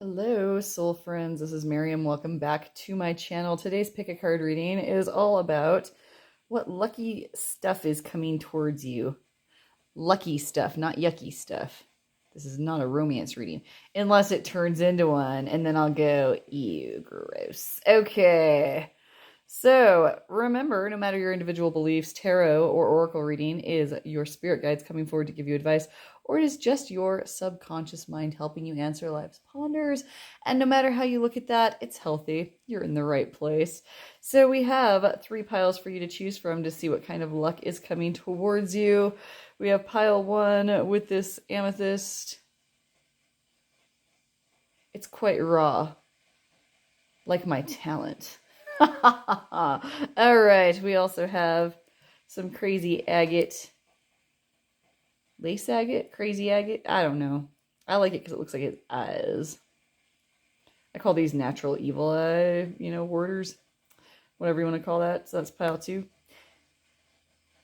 Hello, soul friends. This is Miriam. Welcome back to my channel. Today's pick a card reading is all about what lucky stuff is coming towards you. Lucky stuff, not yucky stuff. This is not a romance reading, unless it turns into one, and then I'll go, ew, gross. Okay. So remember, no matter your individual beliefs, tarot or oracle reading is your spirit guides coming forward to give you advice, or it is just your subconscious mind helping you answer life's ponders. And no matter how you look at that, it's healthy. You're in the right place. So we have 3 piles for you to choose from to see what kind of luck is coming towards you. We have pile 1 with this amethyst. It's quite raw, like my talent. All right, we also have some crazy agate. Lace agate? Crazy agate? I don't know. I like it because it looks like its eyes. I call these natural evil eye, warders. Whatever you want to call that. So that's pile 2.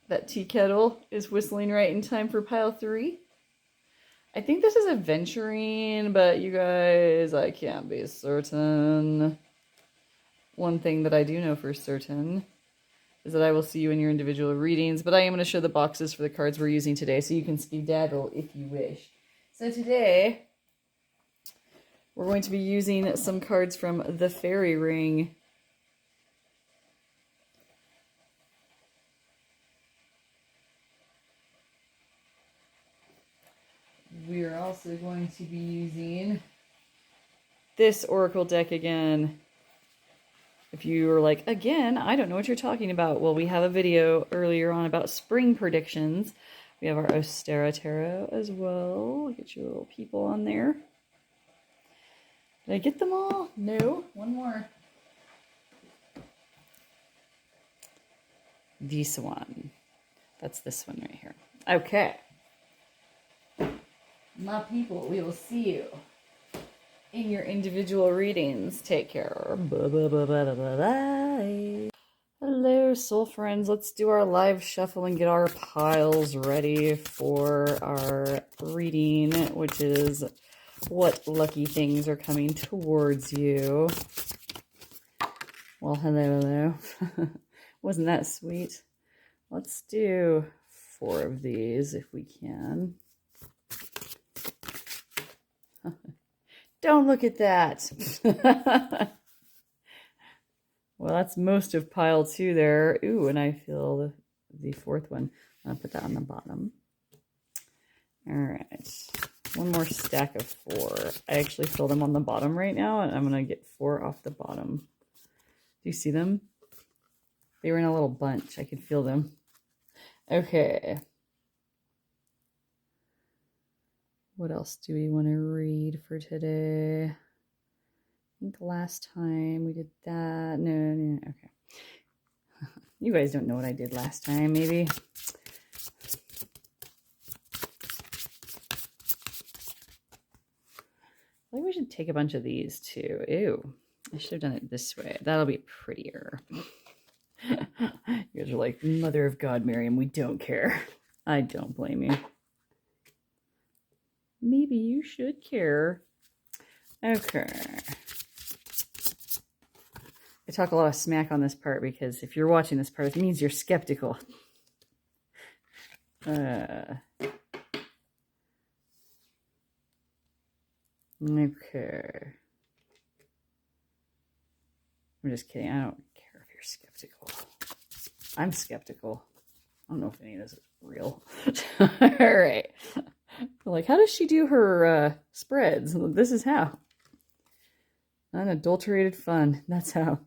That tea kettle is whistling right in time for pile 3. I think this is aventurine, but you guys, I can't be certain. One thing that I do know for certain is that I will see you in your individual readings, but I am going to show the boxes for the cards we're using today, so you can skedaddle if you wish. So today, we're going to be using some cards from the Fairy Ring. We are also going to be using this Oracle deck again. If you were like, again, I don't know what you're talking about. Well, we have a video earlier on about spring predictions. We have our Ostera Tarot as well. Get your little people on there. Did I get them all? No. One more. This one. That's this one right here. Okay. My people, we will see you in your individual readings. Take care. Bye. Hello, soul friends. Let's do our live shuffle and get our piles ready for our reading, which is what lucky things are coming towards you. Well, hello. Wasn't that sweet? Let's do 4 of these if we can. Don't look at that. Well, that's most of pile 2 there. Ooh, and I feel the 4th one. I'll put that on the bottom. All right. One more stack of 4. I actually fill them on the bottom right now, and I'm going to get 4 off the bottom. Do you see them? They were in a little bunch. I could feel them. Okay. What else do we want to read for today? I think last time we did that. No, okay. You guys don't know what I did last time, maybe. I think we should take a bunch of these too. Ew. I should have done it this way. That'll be prettier. You guys are like, Mother of God, Miriam, we don't care. I don't blame you. Maybe you should care. Okay. I talk a lot of smack on this part because if you're watching this part, it means you're skeptical. Okay. I'm just kidding. I don't care if you're skeptical. I'm skeptical. I don't know if any of this is real. All right. Like, how does she do her spreads? This is how. Unadulterated fun. That's how.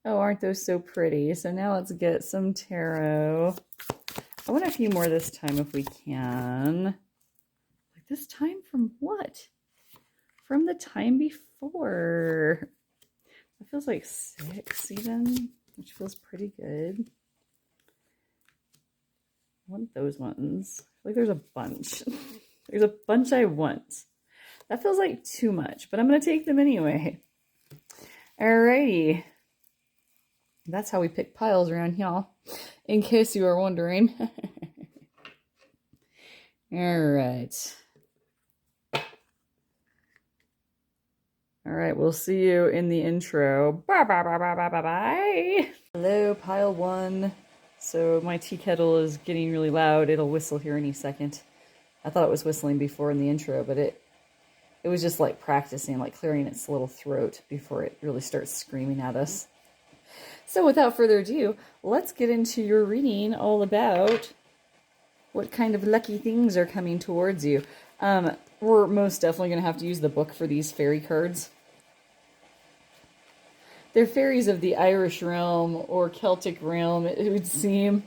Oh, aren't those so pretty? So now let's get some tarot. I want a few more this time if we can. Like this time from what? From the time before. That feels like 6 even, which feels pretty good. I want those ones. Like there's a bunch. There's a bunch I want. That feels like too much, but I'm going to take them anyway. Alrighty. That's how we pick piles around here, in case you are wondering. Alright. All right, we'll see you in the intro. Bye, bye, bye, bye, bye, bye, bye. Hello, pile one. So my tea kettle is getting really loud. It'll whistle here any second. I thought it was whistling before in the intro, but it was just like practicing, like clearing its little throat before it really starts screaming at us. So without further ado, let's get into your reading all about what kind of lucky things are coming towards you. We're most definitely going to have to use the book for these fairy cards. They're fairies of the Irish realm or Celtic realm, it would seem.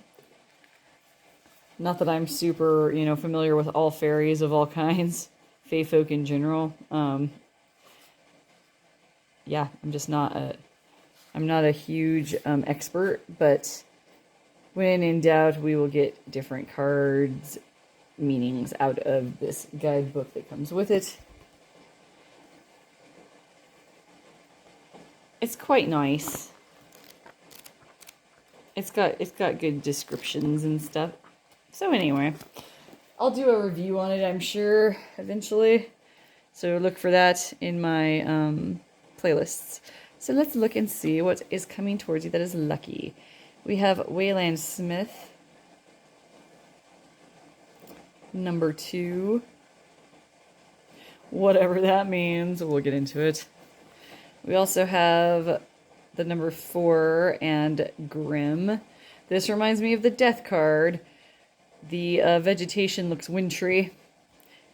Not that I'm super, familiar with all fairies of all kinds, fae folk in general. Yeah, I'm not a huge expert, but when in doubt, we will get different cards, meanings out of this guidebook that comes with it. It's quite nice. It's got good descriptions and stuff. So anyway, I'll do a review on it, I'm sure, eventually. So look for that in my playlists. So let's look and see what is coming towards you that is lucky. We have Wayland Smith, number 2. Whatever that means, we'll get into it. We also have the number 4 and Grim. This reminds me of the Death card. The vegetation looks wintry.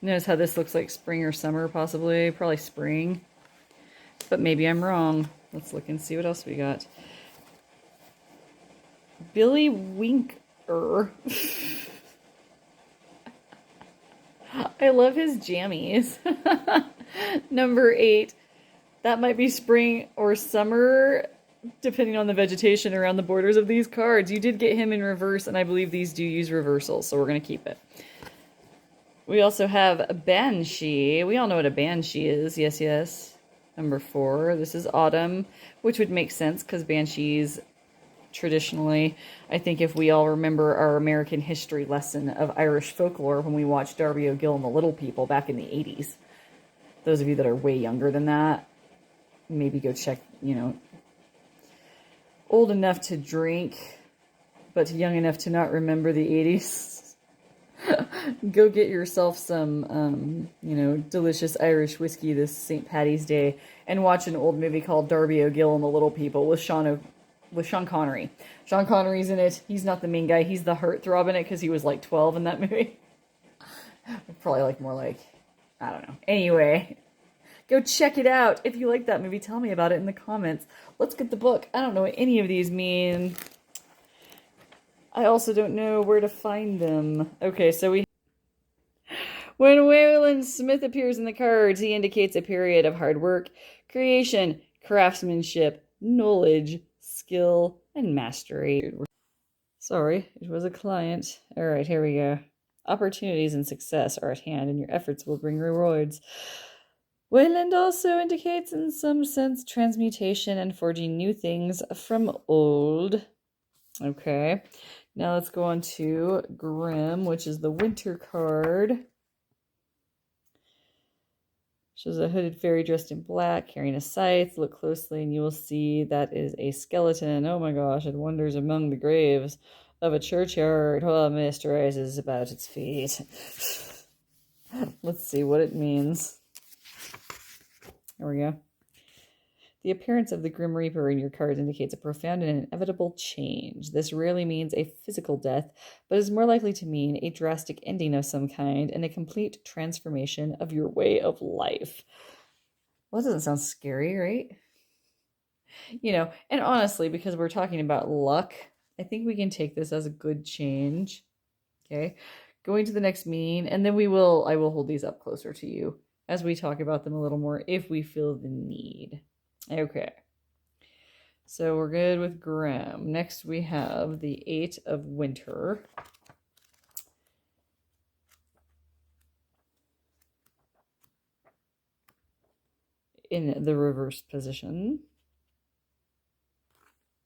Notice how this looks like spring or summer, possibly. Probably spring. But maybe I'm wrong. Let's look and see what else we got. Billy Winker. I love his jammies. Number 8. That might be spring or summer, depending on the vegetation around the borders of these cards. You did get him in reverse, and I believe these do use reversals, so we're going to keep it. We also have a Banshee. We all know what a Banshee is. Yes, yes. Number 4. This is Autumn, which would make sense, because Banshees, traditionally, I think if we all remember our American history lesson of Irish folklore when we watched Darby O'Gill and the Little People back in the 80s. Those of you that are way younger than that, maybe go check, old enough to drink, but young enough to not remember the 80s. Go get yourself some, delicious Irish whiskey this St. Paddy's Day and watch an old movie called Darby O'Gill and the Little People with Sean Connery. Sean Connery's in it. He's not the main guy. He's the heartthrob in it because he was like 12 in that movie. Probably more like, I don't know. Anyway. Go check it out. If you like that movie, tell me about it in the comments. Let's get the book. I don't know what any of these mean. I also don't know where to find them. Okay, so when Wayland Smith appears in the cards, he indicates a period of hard work, creation, craftsmanship, knowledge, skill, and mastery. Sorry, it was a client. All right, here we go. Opportunities and success are at hand, and your efforts will bring rewards. Wayland also indicates, in some sense, transmutation and forging new things from old. Okay, now let's go on to Grim, which is the winter card. Shows a hooded fairy dressed in black, carrying a scythe. Look closely and you will see that is a skeleton. Oh my gosh, it wanders among the graves of a churchyard while a mist rises about its feet. Let's see what it means. There we go. The appearance of the Grim Reaper in your cards indicates a profound and inevitable change. This rarely means a physical death, but is more likely to mean a drastic ending of some kind and a complete transformation of your way of life. Well, that doesn't sound scary, right? And honestly, because we're talking about luck, I think we can take this as a good change. Okay, going to the next meaning, and then I will hold these up closer to you as we talk about them a little more if we feel the need. Okay, so we're good with Grim. Next we have the 8 of Winter. In the reverse position.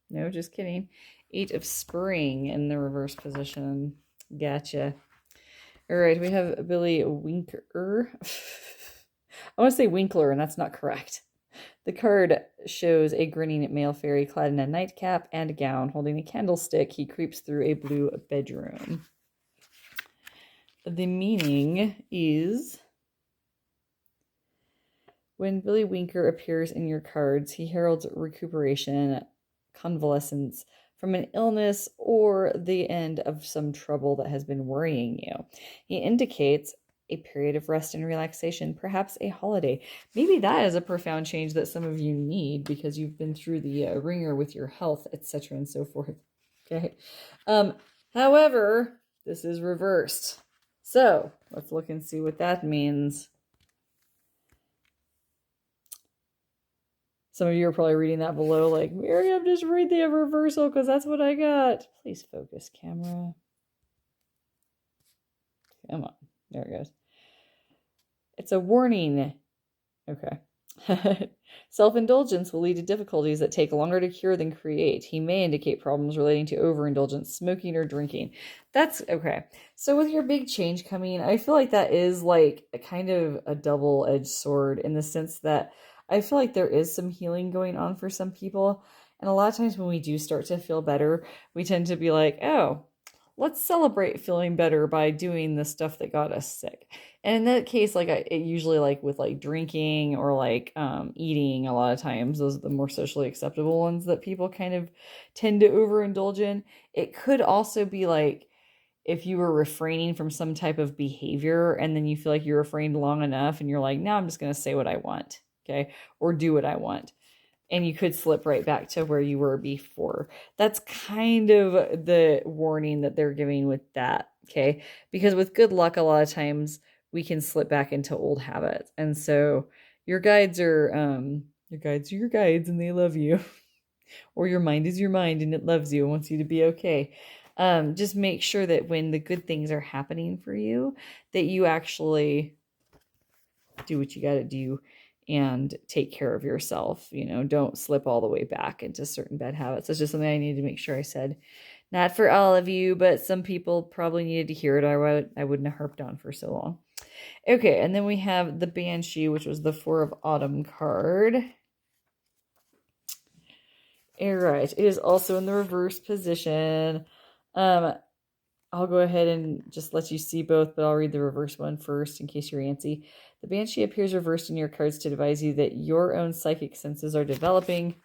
No, just kidding. 8 of Spring in the reverse position. Gotcha. All right, we have Billy Winker. I want to say Winkler, and that's not correct. The card shows a grinning male fairy clad in a nightcap and a gown, holding a candlestick. He creeps through a blue bedroom. The meaning is, when Billy Winker appears in your cards, he heralds recuperation, convalescence from an illness, or the end of some trouble that has been worrying you. He indicates a period of rest and relaxation, perhaps a holiday. Maybe that is a profound change that some of you need because you've been through the ringer with your health, etc., and so forth. Okay. However, this is reversed. So let's look and see what that means. Some of you are probably reading that below like, Miriam, just read the reversal because that's what I got. Please focus, camera. Come on. There it goes. It's a warning. Okay. Self-indulgence will lead to difficulties that take longer to cure than create. He may indicate problems relating to overindulgence, smoking, or drinking. That's okay. So with your big change coming, I feel like that is like a kind of a double-edged sword in the sense that I feel like there is some healing going on for some people. And a lot of times when we do start to feel better, we tend to be like, oh, let's celebrate feeling better by doing the stuff that got us sick. And in that case, like it usually like with like drinking or like eating, a lot of times those are the more socially acceptable ones that people kind of tend to overindulge in. It could also be like if you were refraining from some type of behavior and then you feel like you refrained long enough and you're like, now I'm just going to say what I want, okay, or do what I want. And you could slip right back to where you were before. That's kind of the warning that they're giving with that, okay? Because with good luck, a lot of times we can slip back into old habits. And so your guides are your guides and they love you. Or your mind is your mind and it loves you and wants you to be okay. Just make sure that when the good things are happening for you, that you actually do what you got to do and take care of yourself. You know, don't slip all the way back into certain bad habits. That's just something I needed to make sure I said. Not for all of you, but some people probably needed to hear it, or I wouldn't have harped on for so long. Okay, and then we have the Banshee, which was the 4 of Autumn card. All right, it is also in the reverse position. I'll go ahead and just let you see both, but I'll read the reverse one first in case you're antsy. The Banshee appears reversed in your cards to advise you that your own psychic senses are developing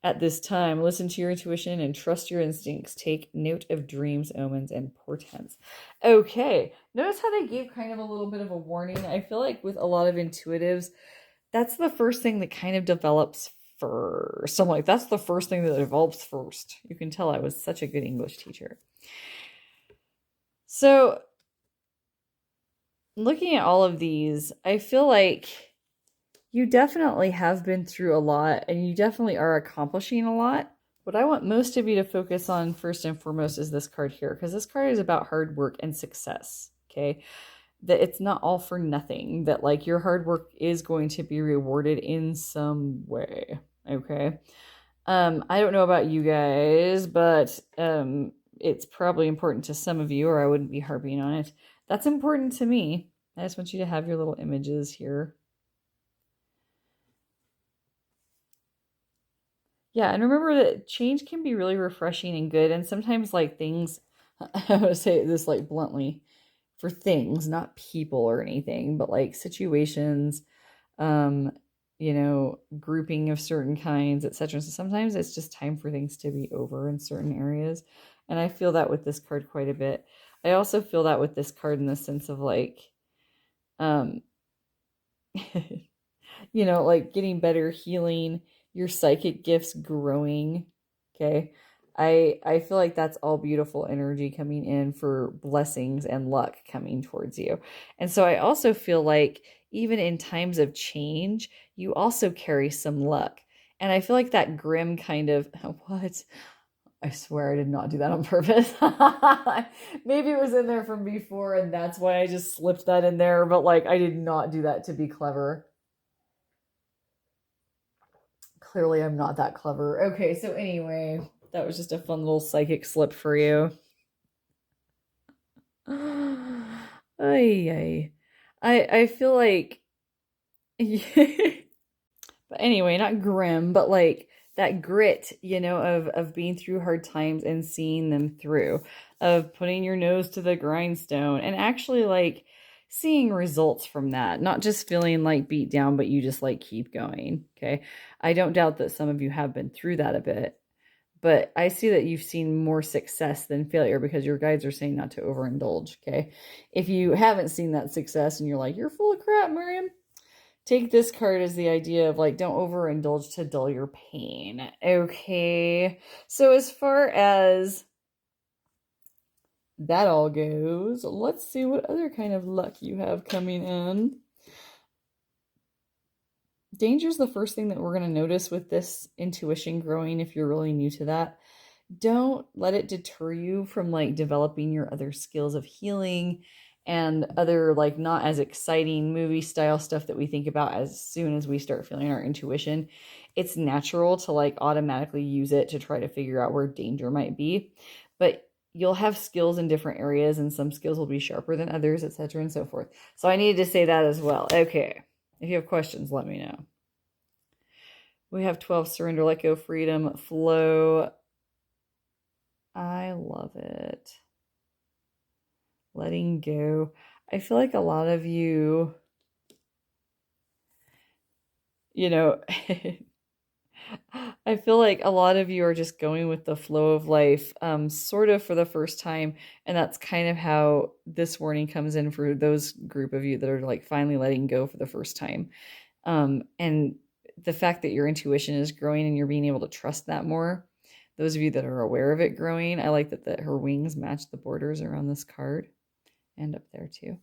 at this time. Listen to your intuition and trust your instincts. Take note of dreams, omens, and portents. Okay, notice how they gave kind of a little bit of a warning. I feel like with a lot of intuitives, that's the first thing that kind of develops first. I'm like, that's the first thing that develops first. You can tell I was such a good English teacher. So looking at all of these, I feel like you definitely have been through a lot and you definitely are accomplishing a lot. What I want most of you to focus on first and foremost is this card here, because this card is about hard work and success, okay? That it's not all for nothing, that like your hard work is going to be rewarded in some way, okay? I don't know about you guys, but it's probably important to some of you, or I wouldn't be harping on it. That's important to me. I just want you to have your little images here. Yeah, and remember that change can be really refreshing and good, and sometimes like things, I would say this like bluntly, for things, not people or anything, but like situations, um, grouping of certain kinds, etc. So sometimes it's just time for things to be over in certain areas. And I feel that with this card quite a bit. I also feel that with this card in the sense of like, like getting better, healing, your psychic gifts growing. Okay. I feel like that's all beautiful energy coming in for blessings and luck coming towards you. And so I also feel like even in times of change, you also carry some luck. And I feel like that grim kind of, what? I swear I did not do that on purpose. Maybe it was in there from before and that's why I just slipped that in there. But like, I did not do that to be clever. Clearly, I'm not that clever. Okay, so anyway, that was just a fun little psychic slip for you. I feel like But anyway, not grim, but like that grit, of being through hard times and seeing them through, of putting your nose to the grindstone and actually like seeing results from that, not just feeling like beat down, but you just like keep going. Okay. I don't doubt that some of you have been through that a bit, but I see that you've seen more success than failure because your guides are saying not to overindulge. Okay. If you haven't seen that success and you're like, you're full of crap, Miriam, take this card as the idea of like, don't overindulge to dull your pain. Okay. So, as far as that all goes, let's see what other kind of luck you have coming in. Danger is the first thing that we're going to notice with this intuition growing if you're really new to that. Don't let it deter you from like developing your other skills of healing and other like not as exciting movie style stuff that we think about as soon as we start feeling our intuition. It's natural to like automatically use it to try to figure out where danger might be, but you'll have skills in different areas and some skills will be sharper than others, etc. and so forth. So I needed to say that as well. Okay. If you have questions, let me know. We have 12, surrender, let go, freedom, flow. I love it. Letting go. I feel like a lot of you, I feel like a lot of you are just going with the flow of life, sort of for the first time. And that's kind of how this warning comes in for those group of you that are like finally letting go for the first time. And the fact that your intuition is growing and you're being able to trust that more. Those of you that are aware of it growing, I like that her wings match the borders around this card and up there too.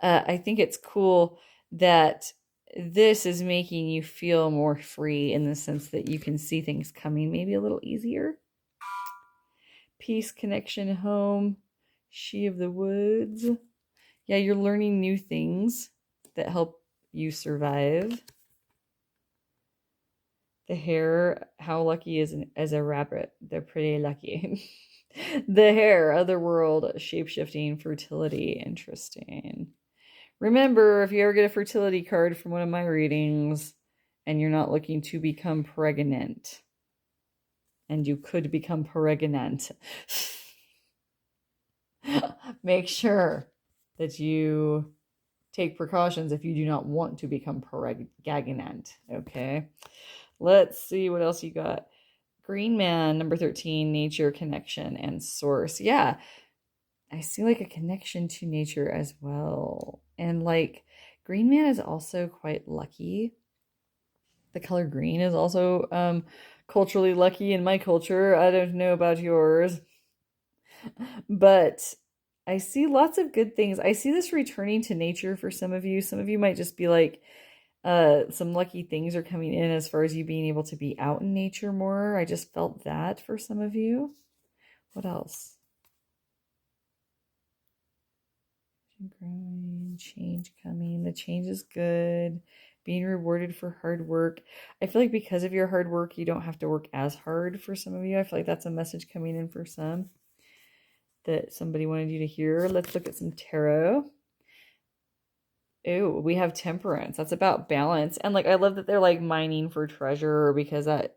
I think it's cool that this is making you feel more free in the sense that you can see things coming maybe a little easier. Peace, connection, home, she of the woods. Yeah, you're learning new things that help you survive. The hare, how lucky is as a rabbit? They're pretty lucky. The hare, otherworld, shapeshifting, fertility, interesting. Remember, if you ever get a fertility card from one of my readings and you're not looking to become pregnant, and you could become pregnant, make sure that you take precautions if you do not want to become pregnant. Okay. Let's see what else you got. Green Man, number 13, nature, connection, and source. Yeah, I see like a connection to nature as well. And like Green Man is also quite lucky. The color green is also culturally lucky in my culture. I don't know about yours. But I see lots of good things. I see this returning to nature for some of you. Some of you might just be like, some lucky things are coming in as far as you being able to be out in nature more. I just felt that for some of you. What else? Growing, change coming. The change is good. Being rewarded for hard work. I feel like because of your hard work, you don't have to work as hard for some of you. I feel like that's a message coming in for some that somebody wanted you to hear. Let's look at some tarot. Ooh, we have temperance. That's about balance. And like I love that they're like mining for treasure because that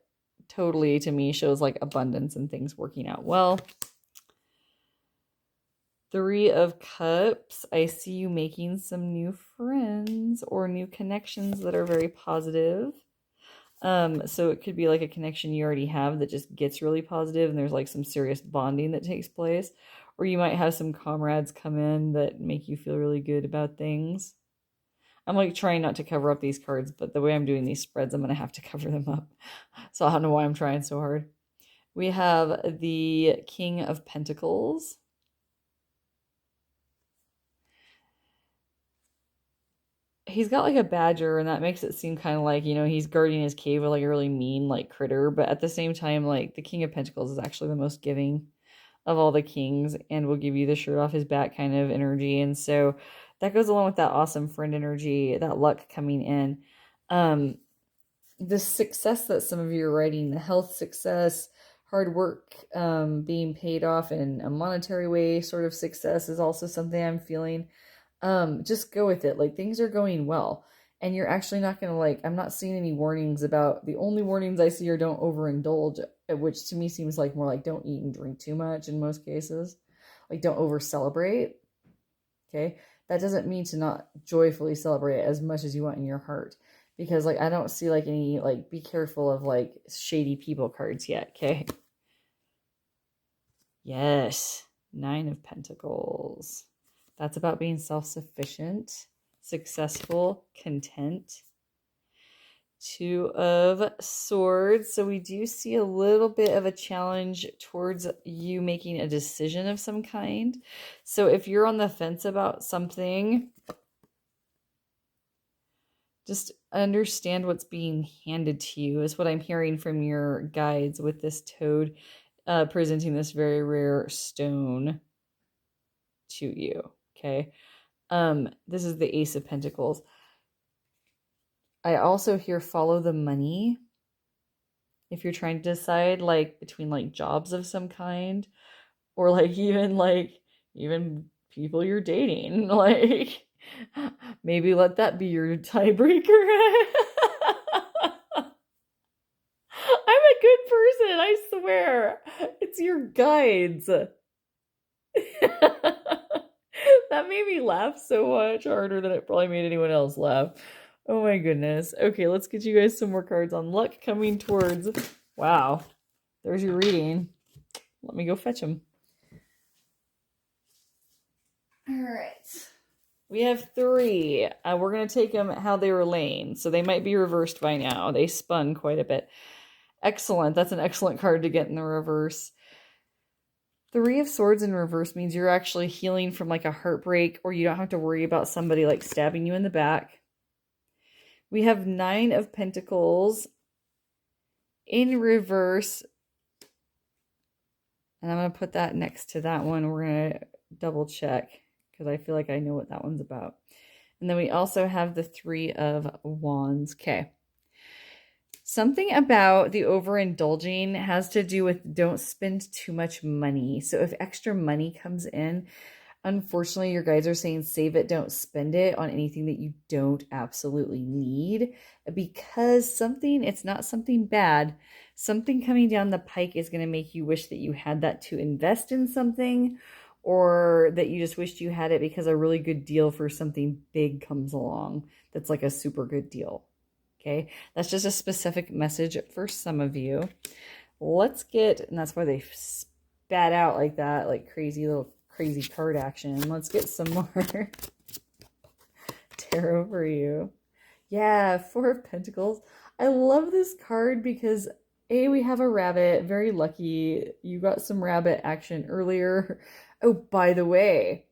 totally to me shows like abundance and things working out well. Three of Cups. I see you making some new friends or new connections that are very positive. So it could be like a connection you already have that just gets really positive and there's like some serious bonding that takes place. Or you might have some comrades come in that make you feel really good about things. I'm like trying not to cover up these cards, but the way I'm doing these spreads, I'm going to have to cover them up. So I don't know why I'm trying so hard. We have the King of Pentacles. He's got like a badger, and that makes it seem kind of like, he's guarding his cave with like a really mean like critter. But at the same time, like the King of Pentacles is actually the most giving of all the kings and will give you the shirt off his back kind of energy. And so that goes along with that awesome friend energy, that luck coming in. The success that some of you are writing, the health success, hard work being paid off in a monetary way sort of success is also something I'm feeling. Just go with it. Like things are going well. And you're actually not going to like, I'm not seeing any warnings about, the only warnings I see are don't overindulge, which to me seems like more like don't eat and drink too much in most cases. Like don't over celebrate. Okay. That doesn't mean to not joyfully celebrate as much as you want in your heart. Because like I don't see like any like be careful of like shady people cards yet. Okay. Yes. 9 of Pentacles. That's about being self-sufficient, successful, content. 2 of Swords. So we do see a little bit of a challenge towards you making a decision of some kind. So if you're on the fence about something, just understand what's being handed to you is what I'm hearing from your guides with this toad presenting this very rare stone to you. Okay. This is the Ace of Pentacles. I also hear follow the money. If you're trying to decide like between like jobs of some kind or even people you're dating, like maybe let that be your tiebreaker. I'm a good person, I swear. It's your guides. That made me laugh so much harder than it probably made anyone else laugh. Oh my goodness. Okay, let's get you guys some more cards on luck coming towards. Wow. There's your reading. Let me go fetch them. All right. We have 3. We're going to take them how they were laying. So they might be reversed by now. They spun quite a bit. Excellent. That's an excellent card to get in the reverse. 3 of Swords in reverse means you're actually healing from like a heartbreak, or you don't have to worry about somebody like stabbing you in the back. We have 9 of Pentacles in reverse. And I'm going to put that next to that one. We're going to double check because I feel like I know what that one's about. And then we also have the 3 of Wands. Okay. Something about the overindulging has to do with don't spend too much money. So if extra money comes in, unfortunately, your guides are saying save it, don't spend it on anything that you don't absolutely need, because it's not something bad. Something coming down the pike is going to make you wish that you had that to invest in something, or that you just wished you had it because a really good deal for something big comes along that's like a super good deal. Okay, that's just a specific message for some of you. Let's get, and that's why they spat out like that, like crazy card action. Let's get some more tarot for you. Yeah, 4 of Pentacles. I love this card because we have a rabbit. Very lucky. You got some rabbit action earlier. Oh, by the way,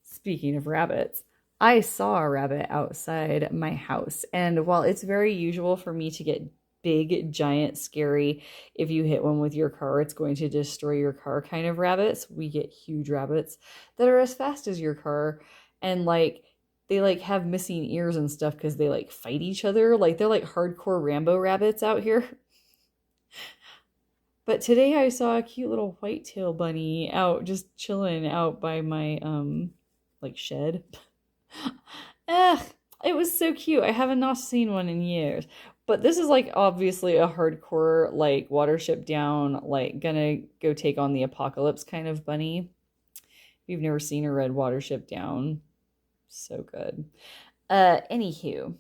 speaking of rabbits, I saw a rabbit outside my house. And while it's very usual for me to get big, giant, scary, if you hit one with your car, it's going to destroy your car kind of rabbits, we get huge rabbits that are as fast as your car. And like, they like have missing ears and stuff because they like fight each other. Like they're like hardcore Rambo rabbits out here. But today I saw a cute little whitetail bunny out just chilling out by my like shed. Ugh, it was so cute. I haven't not seen one in years. But this is like obviously a hardcore like Watership Down, like gonna go take on the apocalypse kind of bunny. If you've never seen or read Watership Down, so good. Anywho,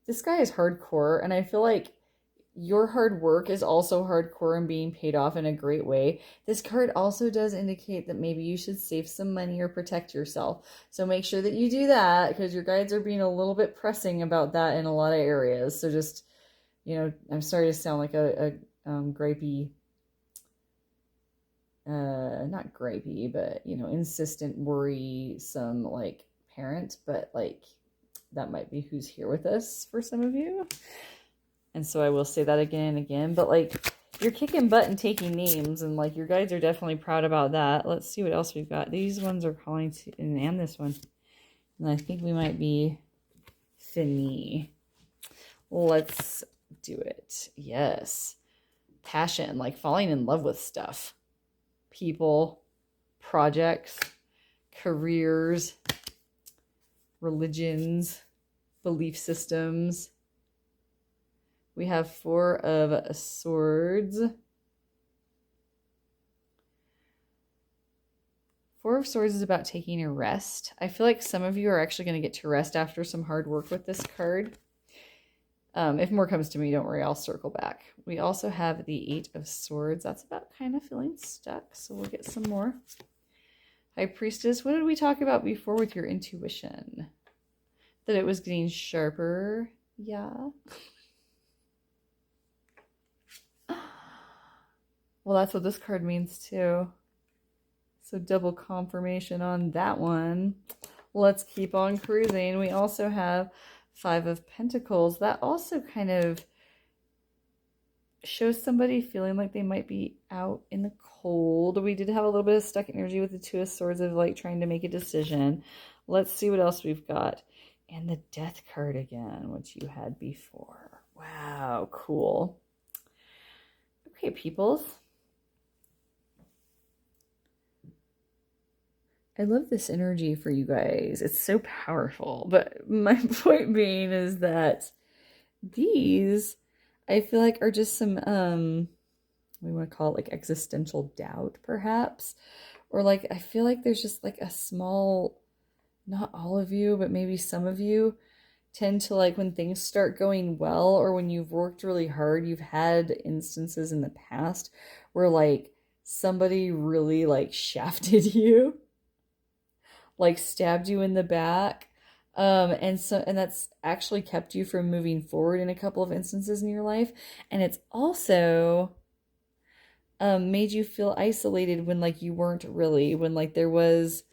this guy is hardcore, and I feel like your hard work is also hardcore and being paid off in a great way. This card also does indicate that maybe you should save some money or protect yourself. So make sure that you do that, because your guides are being a little bit pressing about that in a lot of areas. So just, I'm sorry to sound like a gripey, not gripey, but, insistent, worrisome, like, parent. But, like, that might be who's here with us for some of you. And so I will say that again and again, but like you're kicking butt and taking names, and like your guides are definitely proud about that. Let's see what else we've got. These ones are calling to, and this one. And I think we might be Finny. Let's do it. Yes. Passion, like falling in love with stuff. People, projects, careers. religions, belief systems. We have 4 of Swords. 4 of Swords is about taking a rest. I feel like some of you are actually going to get to rest after some hard work with this card. If more comes to me, don't worry, I'll circle back. We also have the 8 of Swords. That's about kind of feeling stuck, so we'll get some more. High Priestess, what did we talk about before with your intuition? That it was getting sharper. Yeah. Well, that's what this card means too. So double confirmation on that one. Let's keep on cruising. We also have 5 of Pentacles. That also kind of shows somebody feeling like they might be out in the cold. We did have a little bit of stuck energy with the 2 of Swords of like trying to make a decision. Let's see what else we've got. And the Death card again, which you had before. Wow, cool. Okay, peoples. I love this energy for you guys. It's so powerful. But my point being is that these, I feel like, are just some, we want to call it like existential doubt, perhaps. Or like, I feel like there's just like a small, not all of you, but maybe some of you tend to like when things start going well or when you've worked really hard, you've had instances in the past where like somebody really like shafted you, like stabbed you in the back. And that's actually kept you from moving forward in a couple of instances in your life. And it's also made you feel isolated when like you weren't really, when like there was,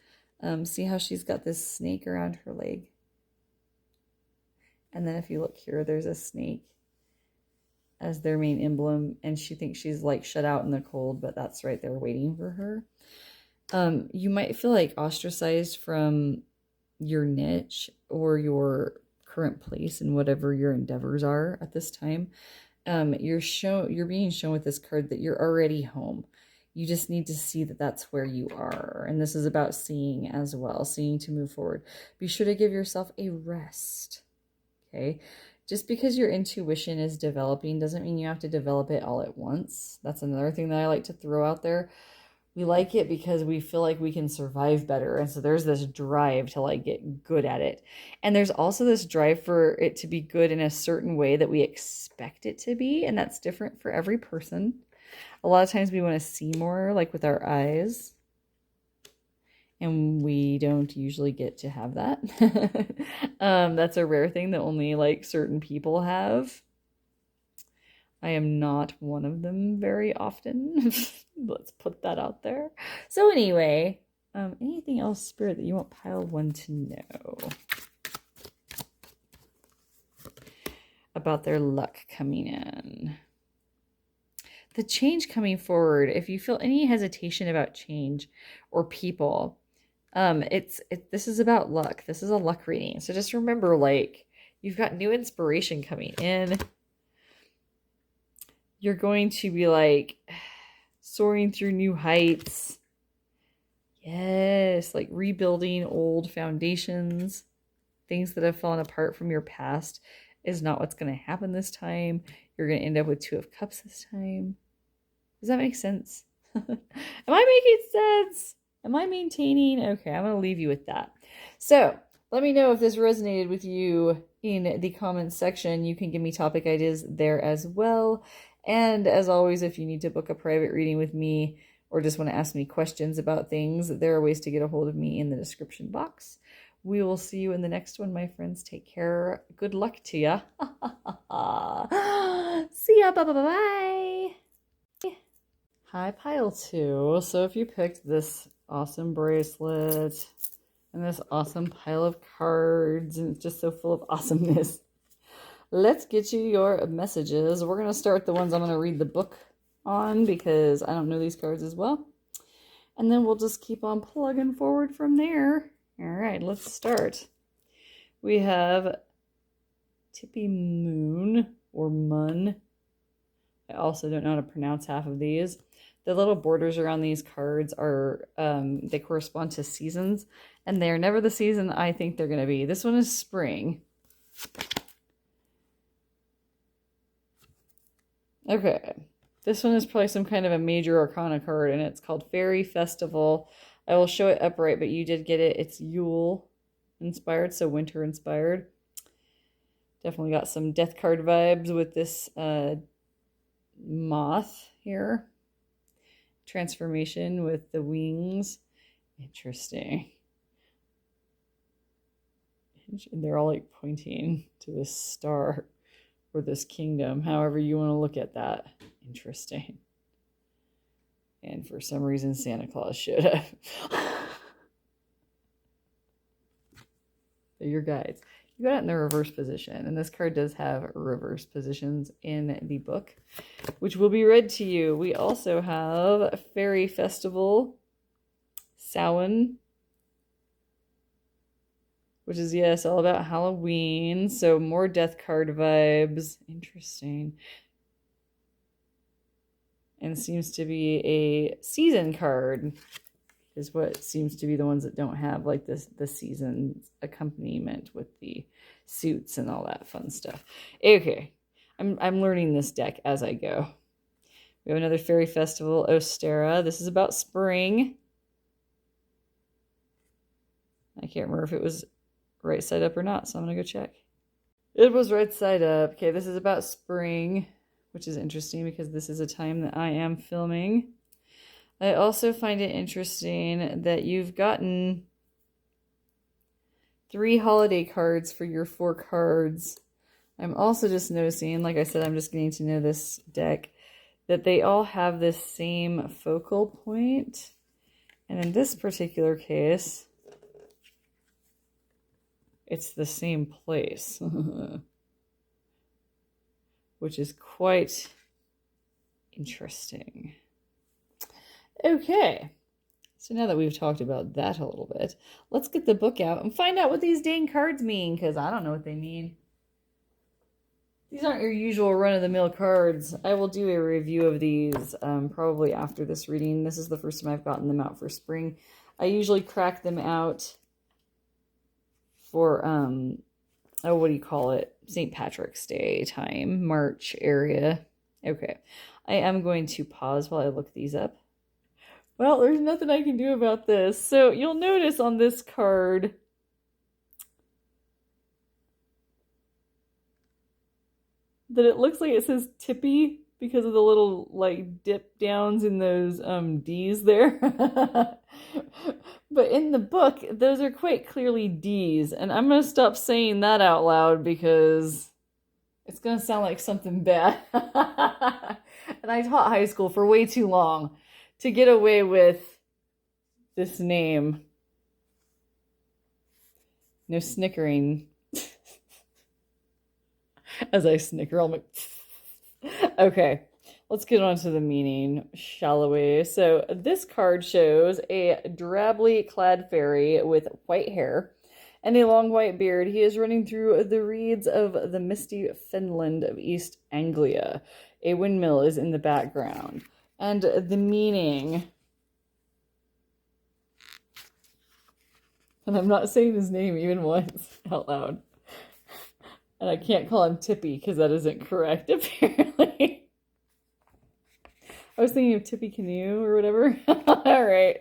see how she's got this snake around her leg. And then if you look here, there's a snake as their main emblem. And she thinks she's like shut out in the cold, but that's right there waiting for her. You might feel like ostracized from your niche or your current place in whatever your endeavors are at this time. You're being shown with this card that you're already home. You just need to see that that's where you are. And this is about seeing as well, seeing to move forward. Be sure to give yourself a rest. Okay. Just because your intuition is developing doesn't mean you have to develop it all at once. That's another thing that I like to throw out there. We like it because we feel like we can survive better. And so there's this drive to like get good at it. And there's also this drive for it to be good in a certain way that we expect it to be. And that's different for every person. A lot of times we want to see more like with our eyes. And we don't usually get to have that. That's a rare thing that only like certain people have. I am not one of them very often. Let's put that out there. So anyway, anything else, Spirit, that you want pile 1 to know about their luck coming in? The change coming forward, if you feel any hesitation about change or people, this is about luck. This is a luck reading. So just remember, like, you've got new inspiration coming in. You're going to be like soaring through new heights. Yes, like rebuilding old foundations. Things that have fallen apart from your past is not what's going to happen this time. You're going to end up with 2 of Cups this time. Does that make sense? Am I making sense? Am I maintaining? Okay, I'm going to leave you with that. So let me know if this resonated with you in the comments section. You can give me topic ideas there as well. And as always, if you need to book a private reading with me or just want to ask me questions about things, there are ways to get a hold of me in the description box. We will see you in the next one, my friends. Take care. Good luck to ya. See ya. Bye-bye. Hi, pile 2. So if you picked this awesome bracelet and this awesome pile of cards, and it's just so full of awesomeness, let's get you your messages. We're going to start the ones I'm going to read the book on because I don't know these cards as well. And then we'll just keep on plugging forward from there. All right, let's start. We have Tippy Moon or Mun. I also don't know how to pronounce half of these. The little borders around these cards are, they correspond to seasons, and they are never the season I think they're going to be. This one is spring. Okay. This one is probably some kind of a major arcana card, and it's called Fairy Festival. I will show it upright, but you did get it. It's Yule inspired, so winter inspired. Definitely got some death card vibes with this moth here. Transformation with the wings. Interesting. And they're all like pointing to this star or this kingdom, however you want to look at that. Interesting. And for some reason, Santa Claus showed up. They're your guides. You got it in the reverse position, and this card does have reverse positions in the book, which will be read to you. We also have Fairy Festival, Samhain, which is, yes, all about Halloween. So more death card vibes. Interesting. And seems to be a season card, is what seems to be the ones that don't have like the season accompaniment with the suits and all that fun stuff. Okay, I'm learning this deck as I go. We have another Fairy Festival, Ostera. This is about spring. I can't remember if it was right side up or not, so I'm gonna go check. It was right side up. Okay, this is about spring, which is interesting because this is a time that I am filming. I also find it interesting that you've gotten 3 holiday cards for your 4 cards. I'm also just noticing, like I said, I'm just getting to know this deck, that they all have this same focal point. And in this particular case, it's the same place, which is quite interesting. Okay, so now that we've talked about that a little bit, let's get the book out and find out what these dang cards mean, because I don't know what they mean. These aren't your usual run-of-the-mill cards. I will do a review of these probably after this reading. This is the first time I've gotten them out for spring. I usually crack them out for, oh, what do you call it? St. Patrick's Day time, March area. Okay, I am going to pause while I look these up. Well, there's nothing I can do about this. So you'll notice on this card that it looks like it says Tippy because of the little like dip downs in those D's there. But in the book, those are quite clearly D's. And I'm going to stop saying that out loud because it's going to sound like something bad. And I taught high school for way too long to get away with this name. No snickering. As I snicker, I'm like, okay, let's get on to the meaning, shall we? So this card shows a drably clad fairy with white hair and a long white beard. He is running through the reeds of the misty fenland of East Anglia. A windmill is in the background. And the meaning, and I'm not saying his name even once out loud. And I can't call him Tippy because that isn't correct, apparently. I was thinking of Tippy Canoe or whatever. All right.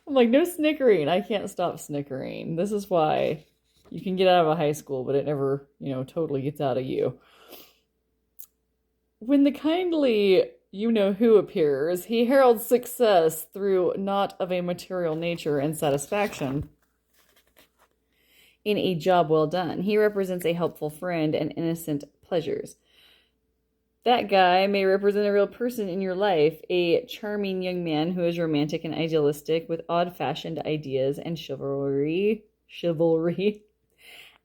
I'm like, no snickering. I can't stop snickering. This is why you can get out of a high school, but it never, totally gets out of you. When the kindly you-know-who appears, he heralds success through not of a material nature and satisfaction in a job well done. He represents a helpful friend and innocent pleasures. That guy may represent a real person in your life, a charming young man who is romantic and idealistic with odd-fashioned ideas and chivalry,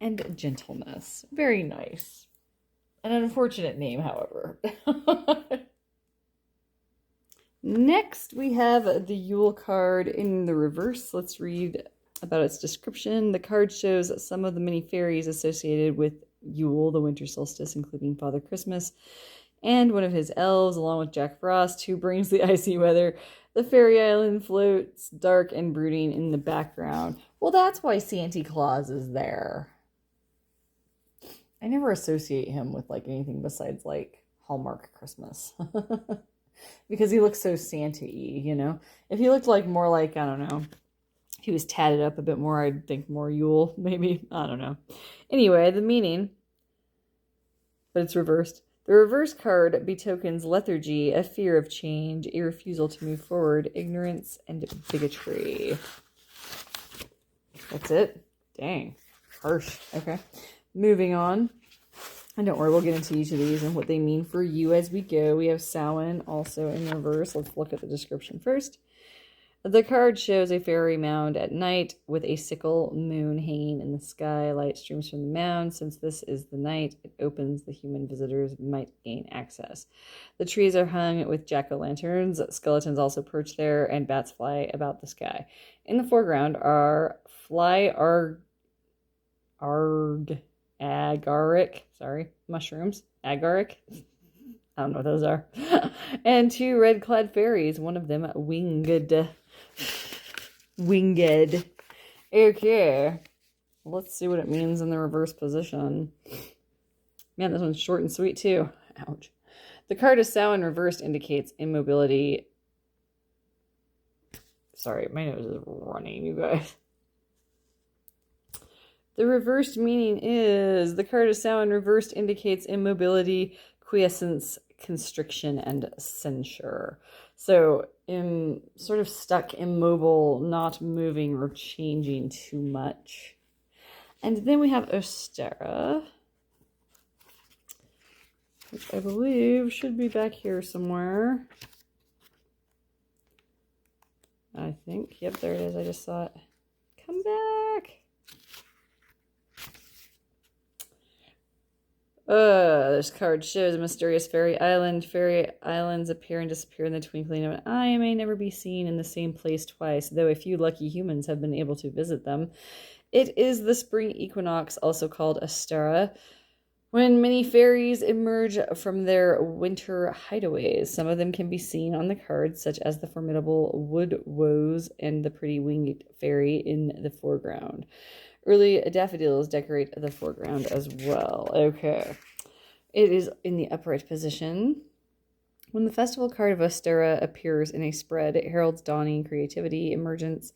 and gentleness. Very nice. An unfortunate name, however. Next, we have the Yule card in the reverse. Let's read about its description. The card shows some of the many fairies associated with Yule, the winter solstice, including Father Christmas, and one of his elves, along with Jack Frost, who brings the icy weather. The fairy island floats dark and brooding in the background. Well, that's why Santa Claus is there. I never associate him with like anything besides like Hallmark Christmas. Because he looks so Santa-y, you know? If he looked like more like, I don't know, he was tatted up a bit more, I'd think more Yule, maybe. I don't know. Anyway, the meaning, but it's reversed. The reverse card betokens lethargy, a fear of change, a refusal to move forward, ignorance, and bigotry. That's it? Dang. Harsh. Okay. Moving on. And don't worry, we'll get into each of these and what they mean for you as we go. We have Samhain also in reverse. Let's look at the description first. The card shows a fairy mound at night with a sickle moon hanging in the sky. Light streams from the mound. Since this is the night, it opens. The human visitors might gain access. The trees are hung with jack-o'-lanterns. Skeletons also perch there, and bats fly about the sky. In the foreground are mushrooms. Agaric. I don't know what those are. And two red-clad fairies, one of them winged. Okay. Let's see what it means in the reverse position. Man, this one's short and sweet too. Ouch. The card of Samhain reversed indicates immobility. Sorry, my nose is running, you guys. The reversed meaning is the card of Samhain reversed indicates immobility, quiescence, constriction, and censure. So, sort of stuck, immobile, not moving or changing too much. And then we have Ostara, which I believe should be back here somewhere. I think. Yep, there it is. I just saw it. Come back. This card shows a mysterious fairy island. Fairy islands appear and disappear in the twinkling of an eye and may never be seen in the same place twice, though a few lucky humans have been able to visit them. It is the spring equinox, also called Ostara, when many fairies emerge from their winter hideaways. Some of them can be seen on the cards, such as the formidable wood woes and the pretty winged fairy in the foreground. Early daffodils decorate the foreground as well. Okay. It is in the upright position. When the festival card of Ostara appears in a spread, it heralds dawning creativity, emergence,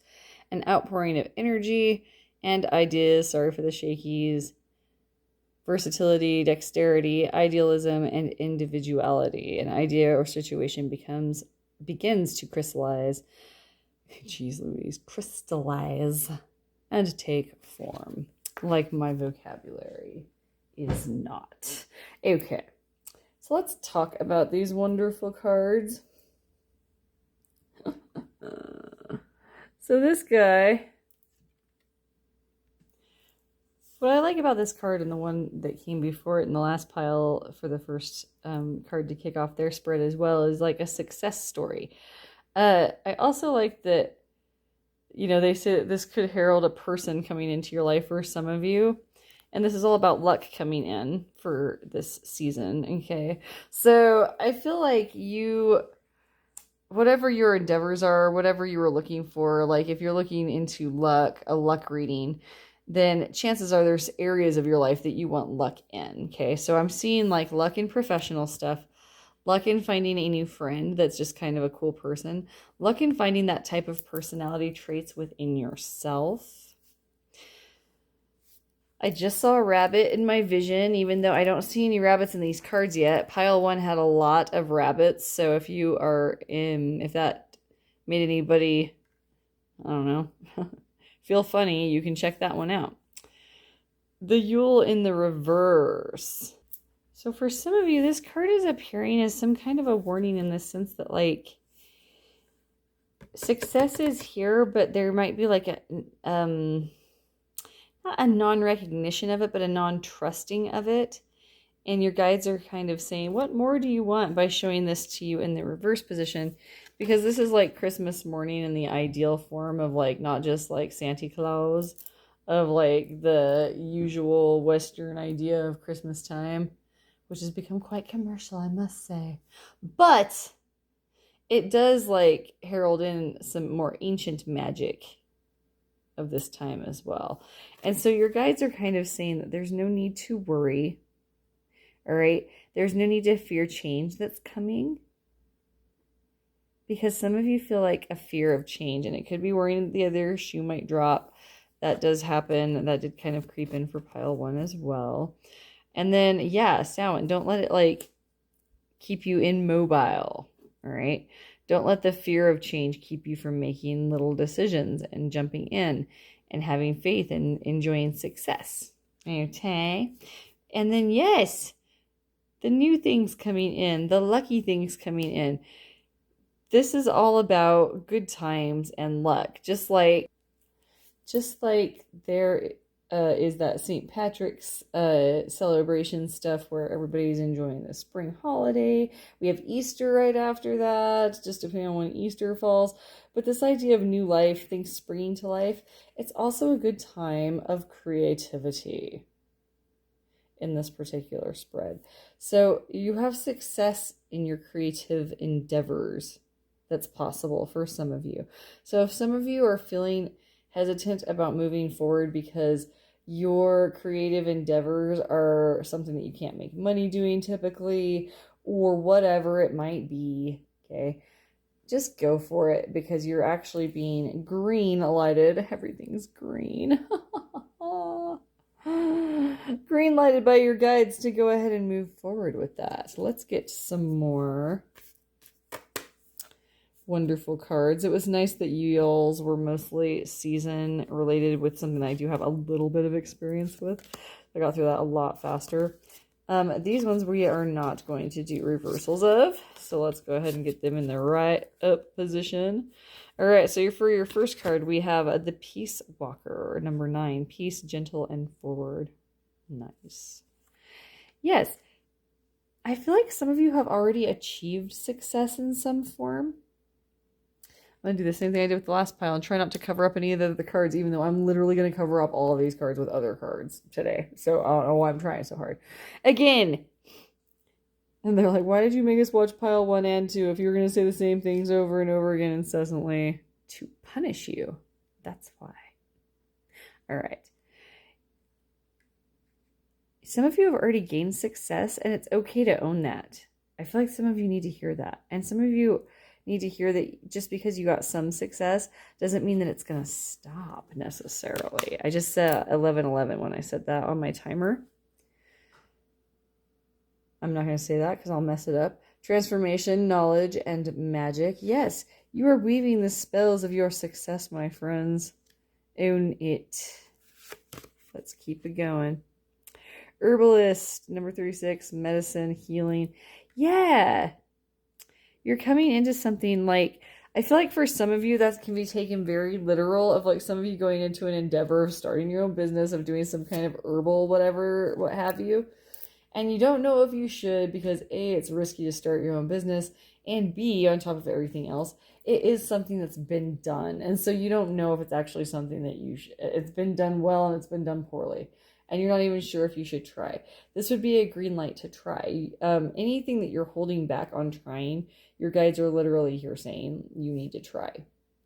an outpouring of energy and ideas. Sorry for the shakies. Versatility, dexterity, idealism, and individuality. An idea or situation begins to crystallize. Jeez Louise. Crystallize. And take form, like my vocabulary is not. Okay, so let's talk about these wonderful cards. So this guy, what I like about this card and the one that came before it in the last pile for the first card to kick off their spread as well is like a success story. I also like that, you know, they say this could herald a person coming into your life for some of you. And this is all about luck coming in for this season, okay? So I feel like whatever your endeavors are, whatever you were looking for, like if you're looking into luck, a luck reading, then chances are there's areas of your life that you want luck in, okay? So I'm seeing like luck in professional stuff, luck in finding a new friend that's just kind of a cool person. Luck in finding that type of personality traits within yourself. I just saw a rabbit in my vision, even though I don't see any rabbits in these cards yet. Pile 1 had a lot of rabbits, so if that made anybody, I don't know, feel funny, you can check that one out. The Yule in the reverse. So for some of you, this card is appearing as some kind of a warning in the sense that, like, success is here, but there might be like not a non-recognition of it, but a non-trusting of it. And your guides are kind of saying, what more do you want by showing this to you in the reverse position? Because this is like Christmas morning in the ideal form of like, not just like Santa Claus, of like the usual Western idea of Christmas time, which has become quite commercial, I must say. But it does like herald in some more ancient magic of this time as well. And so your guides are kind of saying that there's no need to worry. All right. There's no need to fear change that's coming. Because some of you feel like a fear of change, and it could be worrying that the other shoe might drop. That does happen. That did kind of creep in for pile 1 as well. And then, yeah, Samhain, don't let it like keep you immobile. All right. Don't let the fear of change keep you from making little decisions and jumping in and having faith and enjoying success. Okay. And then, yes, the new things coming in, the lucky things coming in. This is all about good times and luck. Just like there is that St. Patrick's celebration stuff where everybody's enjoying the spring holiday. We have Easter right after that, just depending on when Easter falls. But this idea of new life, things springing to life, it's also a good time of creativity in this particular spread. So you have success in your creative endeavors. That's possible for some of you. So if some of you are feeling hesitant about moving forward because your creative endeavors are something that you can't make money doing typically, or whatever it might be, okay, just go for it because you're actually being green lighted. Everything's green. Green lighted by your guides to go ahead and move forward with that. So let's get some more wonderful cards. It was nice that y'all's were mostly season related with something I do have a little bit of experience with. I got through that a lot faster. These ones we are not going to do reversals of, so let's go ahead and get them in the right up position. All right, so for your first card, we have the Peace Walker, number 9, peace, gentle, and forward. Nice. Yes, I feel like some of you have already achieved success in some form. I'm going to do the same thing I did with the last pile and try not to cover up any of the cards, even though I'm literally going to cover up all of these cards with other cards today. So I don't know why I'm trying so hard. Again. And they're like, why did you make us watch pile 1 and 2 if you were going to say the same things over and over again incessantly? To punish you. That's why. All right. Some of you have already gained success, and it's okay to own that. I feel like some of you need to hear that. And some of you need to hear that just because you got some success doesn't mean that it's going to stop necessarily. I just said 11:11 when I said that on my timer. I'm not going to say that because I'll mess it up. Transformation, knowledge, and magic. Yes, you are weaving the spells of your success, my friends. Own it. Let's keep it going. Herbalist, number 36, medicine, healing. Yeah. You're coming into something like, I feel like for some of you that can be taken very literal, of like some of you going into an endeavor of starting your own business, of doing some kind of herbal, whatever, what have you. And you don't know if you should because A, it's risky to start your own business, and B, on top of everything else, it is something that's been done. And so you don't know if it's actually something that it's been done well and it's been done poorly. And you're not even sure if you should try. This would be a green light to try. Anything that you're holding back on trying, your guides are literally here saying you need to try.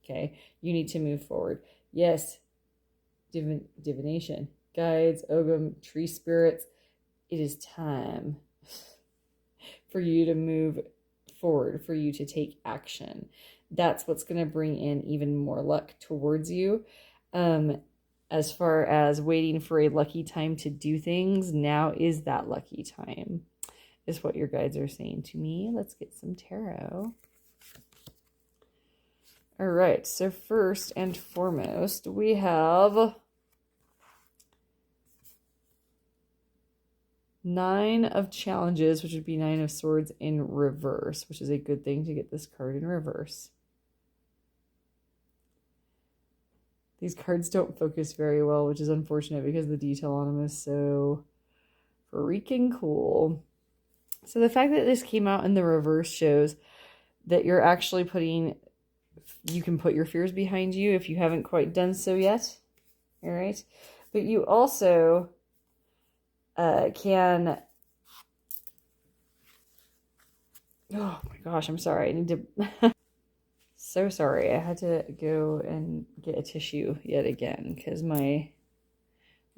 Okay? You need to move forward. Yes, divination, guides, ogum, tree spirits. It is time for you to move forward, for you to take action. That's what's going to bring in even more luck towards you. As far as waiting for a lucky time to do things, now is that lucky time, is what your guides are saying to me. Let's get some tarot. All right, so first and foremost, we have 9 of challenges, which would be 9 of swords in reverse, which is a good thing to get this card in reverse. These cards don't focus very well, which is unfortunate because the detail on them is so freaking cool. So the fact that this came out in the reverse shows that you're actually you can put your fears behind you if you haven't quite done so yet. All right. But you also can Oh my gosh, I'm sorry. I need to. So sorry. I had to go and get a tissue yet again because my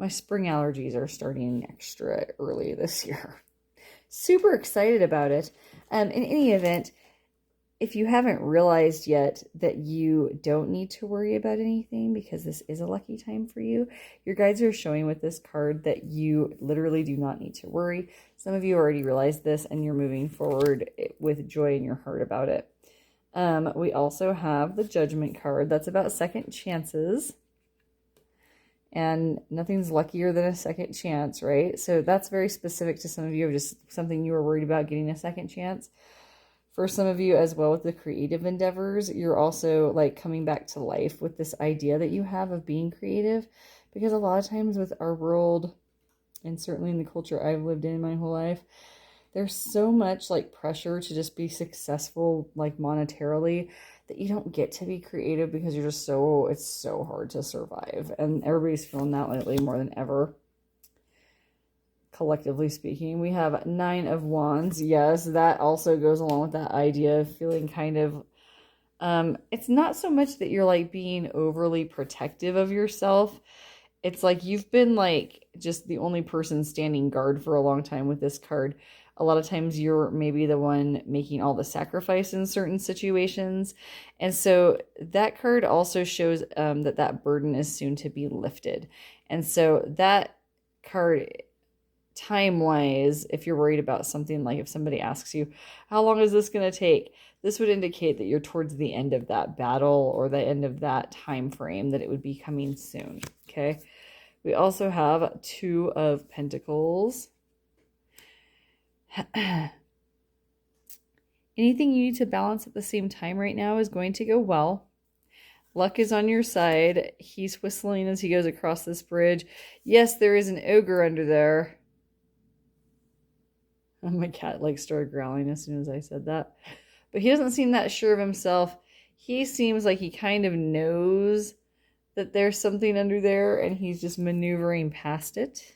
spring allergies are starting extra early this year. Super excited about it. In any event, if you haven't realized yet that you don't need to worry about anything because this is a lucky time for you, your guides are showing with this card that you literally do not need to worry. Some of you already realized this and you're moving forward with joy in your heart about it. We also have the Judgment card. That's about second chances. And nothing's luckier than a second chance, right? So that's very specific to some of you, just something you were worried about getting a second chance. For some of you as well with the creative endeavors, you're also like coming back to life with this idea that you have of being creative. Because a lot of times with our world, and certainly in the culture I've lived in my whole life, there's so much like pressure to just be successful like monetarily that you don't get to be creative because you're just it's so hard to survive. And everybody's feeling that lately more than ever. Collectively speaking, we have 9 of Wands. Yes, that also goes along with that idea of feeling kind of, it's not so much that you're like being overly protective of yourself. It's like you've been like just the only person standing guard for a long time with this card. A lot of times you're maybe the one making all the sacrifice in certain situations. And so that card also shows that burden is soon to be lifted. And so that card, time-wise, if you're worried about something, like if somebody asks you, how long is this going to take? This would indicate that you're towards the end of that battle or the end of that time frame, that it would be coming soon. Okay. We also have 2 of Pentacles. Anything you need to balance at the same time right now is going to go well. Luck is on your side. He's whistling as he goes across this bridge. Yes, there is an ogre under there. Oh, my cat like started growling as soon as I said that. But he doesn't seem that sure of himself. He seems like he kind of knows that there's something under there and he's just maneuvering past it.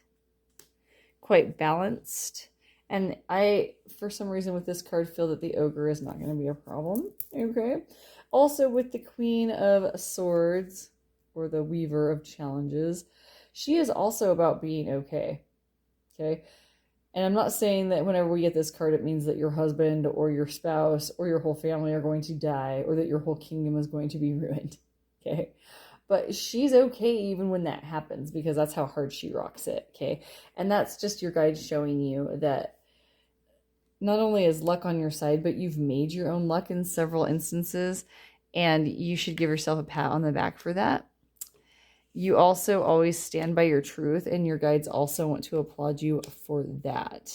Quite balanced. And I, for some reason with this card, feel that the ogre is not going to be a problem. Okay. Also with the Queen of Swords, or the Weaver of Challenges, she is also about being okay. Okay. And I'm not saying that whenever we get this card, it means that your husband or your spouse or your whole family are going to die, or that your whole kingdom is going to be ruined. Okay. But she's okay even when that happens, because that's how hard she rocks it. Okay. And that's just your guide showing you that not only is luck on your side, but you've made your own luck in several instances, and you should give yourself a pat on the back for that. You also always stand by your truth, and your guides also want to applaud you for that.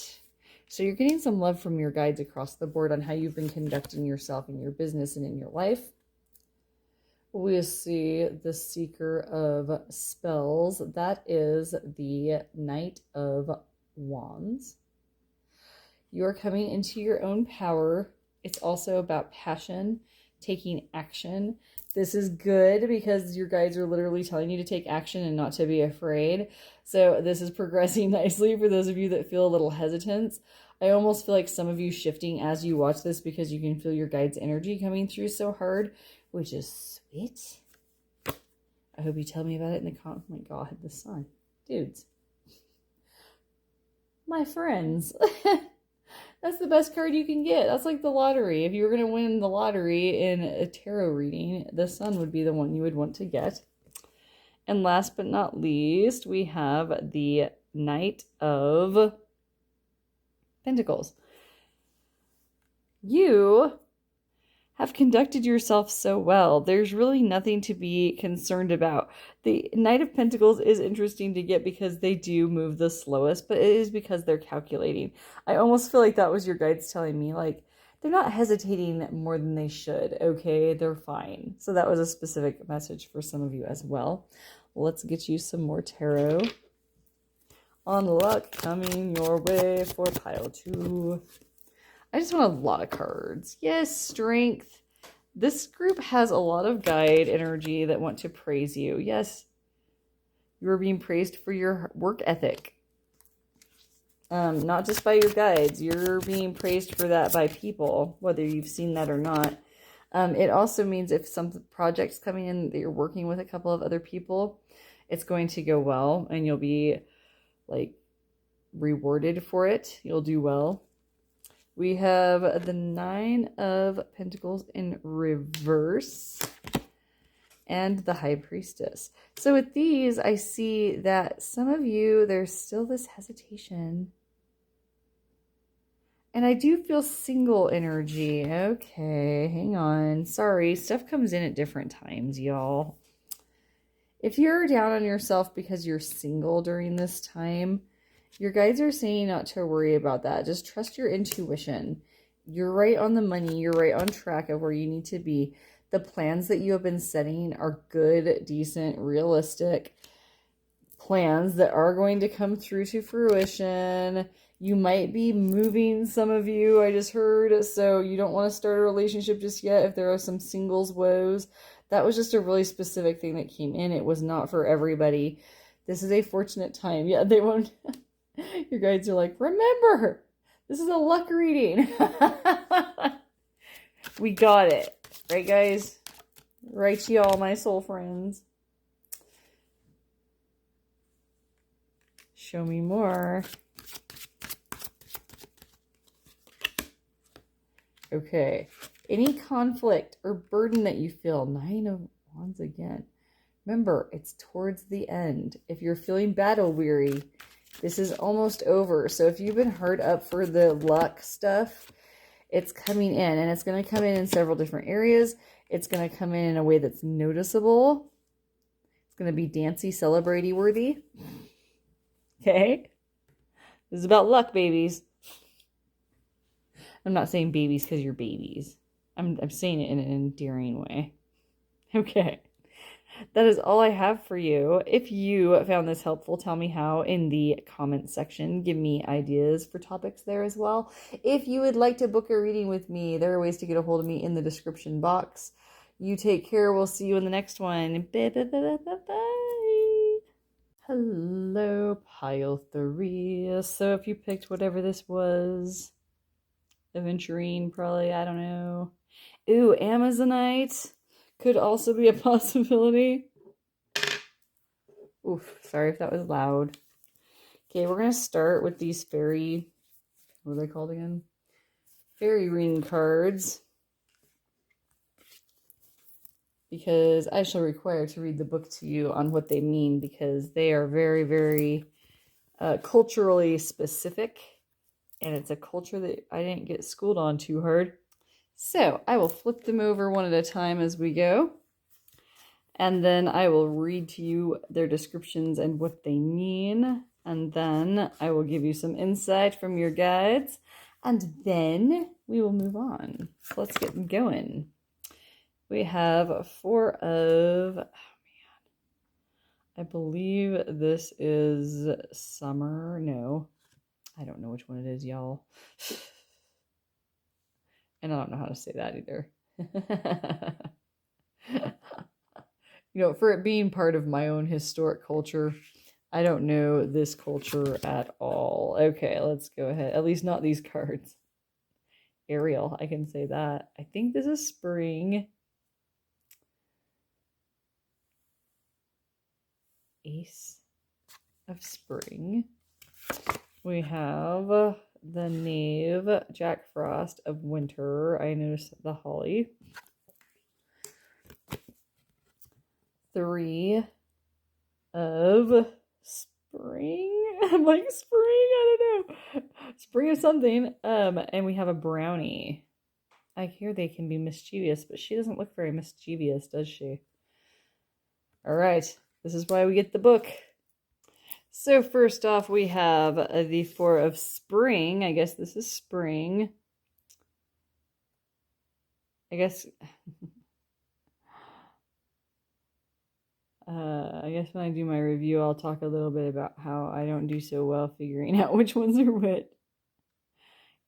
So you're getting some love from your guides across the board on how you've been conducting yourself in your business and in your life. We see the Seeker of Spells. That is the Knight of Wands. You're coming into your own power. It's also about passion, taking action. This is good because your guides are literally telling you to take action and not to be afraid. So this is progressing nicely for those of you that feel a little hesitant. I almost feel like some of you shifting as you watch this because you can feel your guides' energy coming through so hard, which is sweet. I hope you tell me about it in the comments. Oh my God, the sun. Dudes. My friends. That's the best card you can get. That's like the lottery. If you were going to win the lottery in a tarot reading, the sun would be the one you would want to get. And last but not least, we have the Knight of Pentacles. You have conducted yourself so well. There's really nothing to be concerned about. The Knight of Pentacles is interesting to get because they do move the slowest, but it is because they're calculating. I almost feel like that was your guides telling me, like, they're not hesitating more than they should. Okay, they're fine. So that was a specific message for some of you as well. Let's get you some more tarot on luck coming your way for pile 2. I just want a lot of cards. Yes, strength. This group has a lot of guide energy that want to praise you. Yes, you are being praised for your work ethic. not just by your guides. You're being praised for that by people, whether you've seen that or not. It also means if some project's coming in that you're working with a couple of other people, it's going to go well and you'll be like rewarded for it. You'll do well. We have the 9 of Pentacles in reverse and the High Priestess. So with these, I see that some of you, there's still this hesitation. And I do feel single energy. Okay, hang on. Sorry, stuff comes in at different times, y'all. If you're down on yourself because you're single during this time, your guides are saying not to worry about that. Just trust your intuition. You're right on the money. You're right on track of where you need to be. The plans that you have been setting are good, decent, realistic plans that are going to come through to fruition. You might be moving, some of you, I just heard, so you don't want to start a relationship just yet if there are some singles woes. That was just a really specific thing that came in. It was not for everybody. This is a fortunate time. Yeah, they won't. Your guides are like, remember, this is a luck reading. We got it. Right, guys? Right to y'all, my soul friends. Show me more. Okay. Any conflict or burden that you feel. 9 of Wands again. Remember, it's towards the end. If you're feeling battle weary, this is almost over. So if you've been hard up for the luck stuff, it's coming in. And it's going to come in several different areas. It's going to come in a way that's noticeable. It's going to be dancey, celebrate-y worthy. Okay? This is about luck, babies. I'm not saying babies because you're babies. I'm saying it in an endearing way. Okay. That is all I have for you. If you found this helpful, tell me how in the comments section. Give me ideas for topics there as well. If you would like to book a reading with me, there are ways to get a hold of me in the description box. You take care. We'll see you in the next one. Bye. Hello, pile 3. So if you picked whatever this was, aventurine, probably, I don't know. Ooh, Amazonite could also be a possibility. Oof, sorry if that was loud. Okay, we're going to start with these fairy, what are they called again? Fairy ring cards. Because I shall require to read the book to you on what they mean, because they are very, very culturally specific. And it's a culture that I didn't get schooled on too hard. So I will flip them over one at a time as we go. And then I will read to you their descriptions and what they mean. And then I will give you some insight from your guides. And then we will move on. So let's get going. We have 4 of... Oh, man. I believe this is summer. No. I don't know which one it is, y'all. And I don't know how to say that either. You know, for it being part of my own historic culture, I don't know this culture at all. Okay, let's go ahead. At least not these cards. Ariel, I can say that. I think this is spring. Ace of spring. We have the Knave, Jack Frost of winter. I noticed the holly. 3 of spring. I'm like, spring, I don't know. Spring of something. And we have a brownie. I hear they can be mischievous, but she doesn't look very mischievous, does she? All right. This is why we get the book. So first off, we have the 4 of spring. I guess this is spring. I guess when I do my review, I'll talk a little bit about how I don't do so well figuring out which ones are what.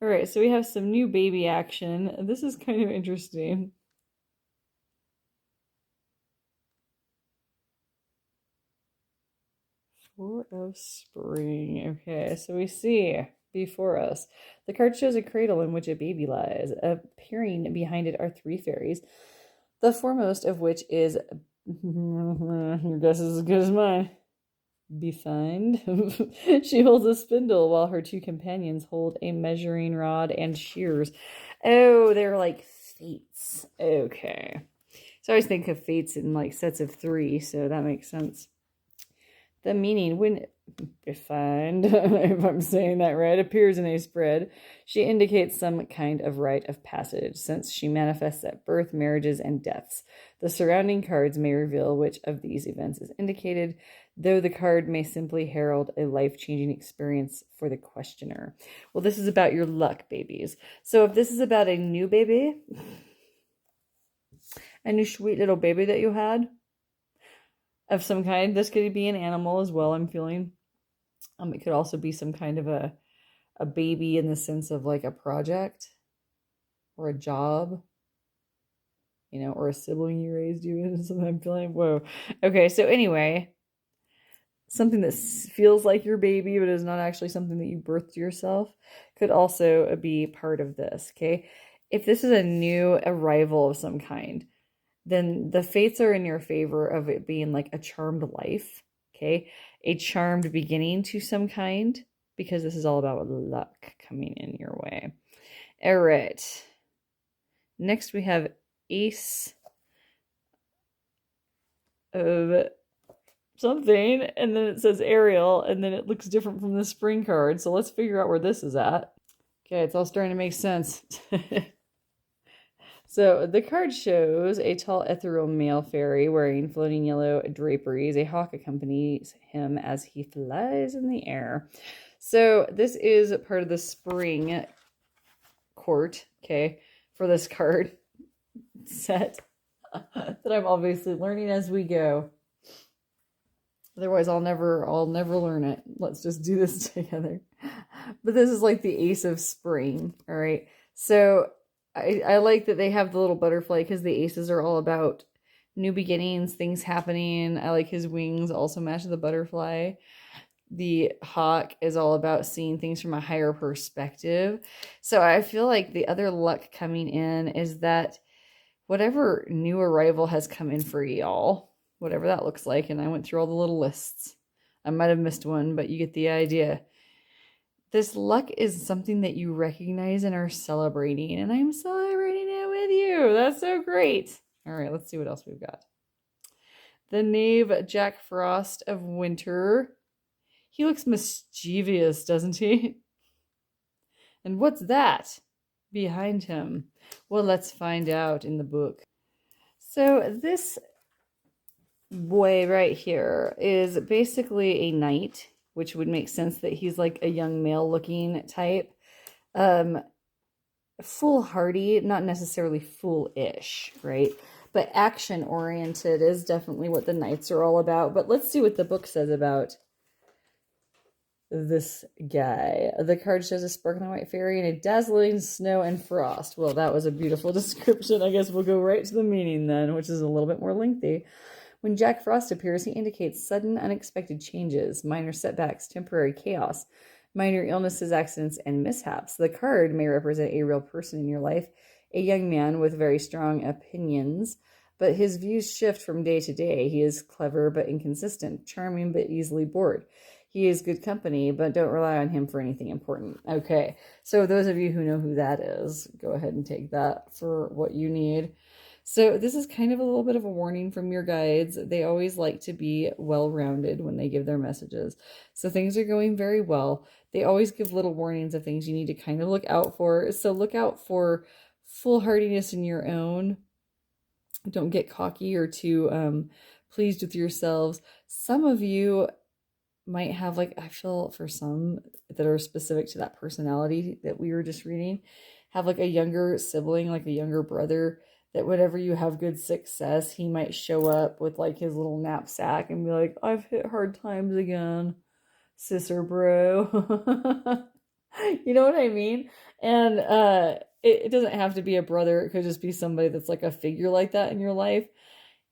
All right, so we have some new baby action. This is kind of interesting. Four of spring. Okay, so we see before us. The card shows a cradle in which a baby lies. Appearing behind it are three fairies, the foremost of which is your guess is as good as mine. Behind. She holds a spindle while her two companions hold a measuring rod and shears. Oh, they're like fates. Okay. So I always think of fates in like sets of three, so that makes sense. The meaning, when defined, if I'm saying that right, appears in a spread, she indicates some kind of rite of passage, since she manifests at birth, marriages, and deaths. The surrounding cards may reveal which of these events is indicated, though the card may simply herald a life-changing experience for the questioner. Well, this is about your luck, babies. So if this is about a new baby, a new sweet little baby that you had, of some kind. This could be an animal as well, I'm feeling. It could also be some kind of a baby in the sense of like a project or a job, you know, or a sibling you raised you in. Something I'm feeling. Whoa. Okay, so anyway, something that feels like your baby but is not actually something that you birthed yourself could also be part of this, okay? If this is a new arrival of some kind, then the fates are in your favor of it being like a charmed life, okay? A charmed beginning to some kind, because this is all about luck coming in your way. All right. Next we have Ace of something, and then it says Ariel, and then it looks different from the spring card. So let's figure out where this is at. Okay, it's all starting to make sense. So the card shows a tall ethereal male fairy wearing floating yellow draperies. A hawk accompanies him as he flies in the air. So this is part of the spring court, okay, for this card set that I'm obviously learning as we go. Otherwise, I'll never learn it. Let's just do this together. But this is like the Ace of Spring, all right? So I like that they have the little butterfly because the aces are all about new beginnings, things happening. I like his wings also match the butterfly. The hawk is all about seeing things from a higher perspective. So I feel like the other luck coming in is that whatever new arrival has come in for y'all, whatever that looks like, and I went through all the little lists. I might have missed one, but you get the idea. This luck is something that you recognize and are celebrating, and I'm celebrating it with you. That's so great. All right, let's see what else we've got. The knave Jack Frost of Winter. He looks mischievous, doesn't he? And what's that behind him? Well, let's find out in the book. So this boy right here is basically a knight, which would make sense that he's like a young male looking type. Foolhardy, not necessarily foolish, right? But action oriented is definitely what the knights are all about. But let's see what the book says about this guy. The card shows a sparkling white fairy in a dazzling snow and frost. Well, that was a beautiful description. I guess we'll go right to the meaning then, which is a little bit more lengthy. When Jack Frost appears, he indicates sudden, unexpected changes, minor setbacks, temporary chaos, minor illnesses, accidents, and mishaps. The card may represent a real person in your life, a young man with very strong opinions, but his views shift from day to day. He is clever but inconsistent, charming but easily bored. He is good company, but don't rely on him for anything important. Okay, so those of you who know who that is, go ahead and take that for what you need. So this is kind of a little bit of a warning from your guides. They always like to be well-rounded when they give their messages. So things are going very well. They always give little warnings of things you need to kind of look out for. So look out for foolhardiness in your own. Don't get cocky or too pleased with yourselves. Some of you might have, like, I feel for some that are specific to that personality that we were just reading, have like a younger sibling, like a younger brother, that whenever you have good success, he might show up with like his little knapsack and be like, I've hit hard times again, sister bro. You know what I mean? And it doesn't have to be a brother. It could just be somebody that's like a figure like that in your life.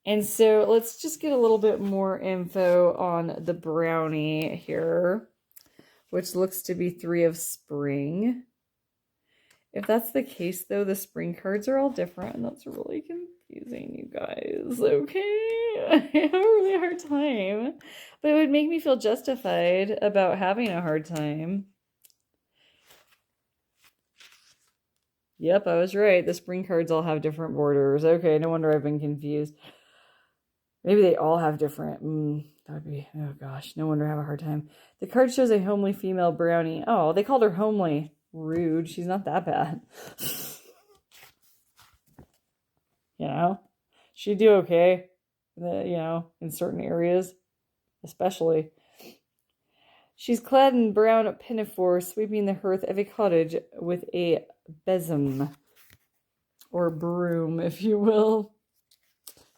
And so let's just get a little bit more info on the brownie here, which looks to be 3 of spring. If that's the case, though, the spring cards are all different, and that's really confusing, you guys. Okay? I have a really hard time. But it would make me feel justified about having a hard time. Yep, I was right. The spring cards all have different borders. Okay, no wonder I've been confused. Maybe they all have different. That would be, oh gosh, no wonder I have a hard time. The card shows a homely female brownie. Oh, they called her homely. Rude. She's not that bad. You know? She'd do okay, in certain areas, especially. She's clad in brown pinafore, sweeping the hearth of a cottage with a besom, or broom, if you will.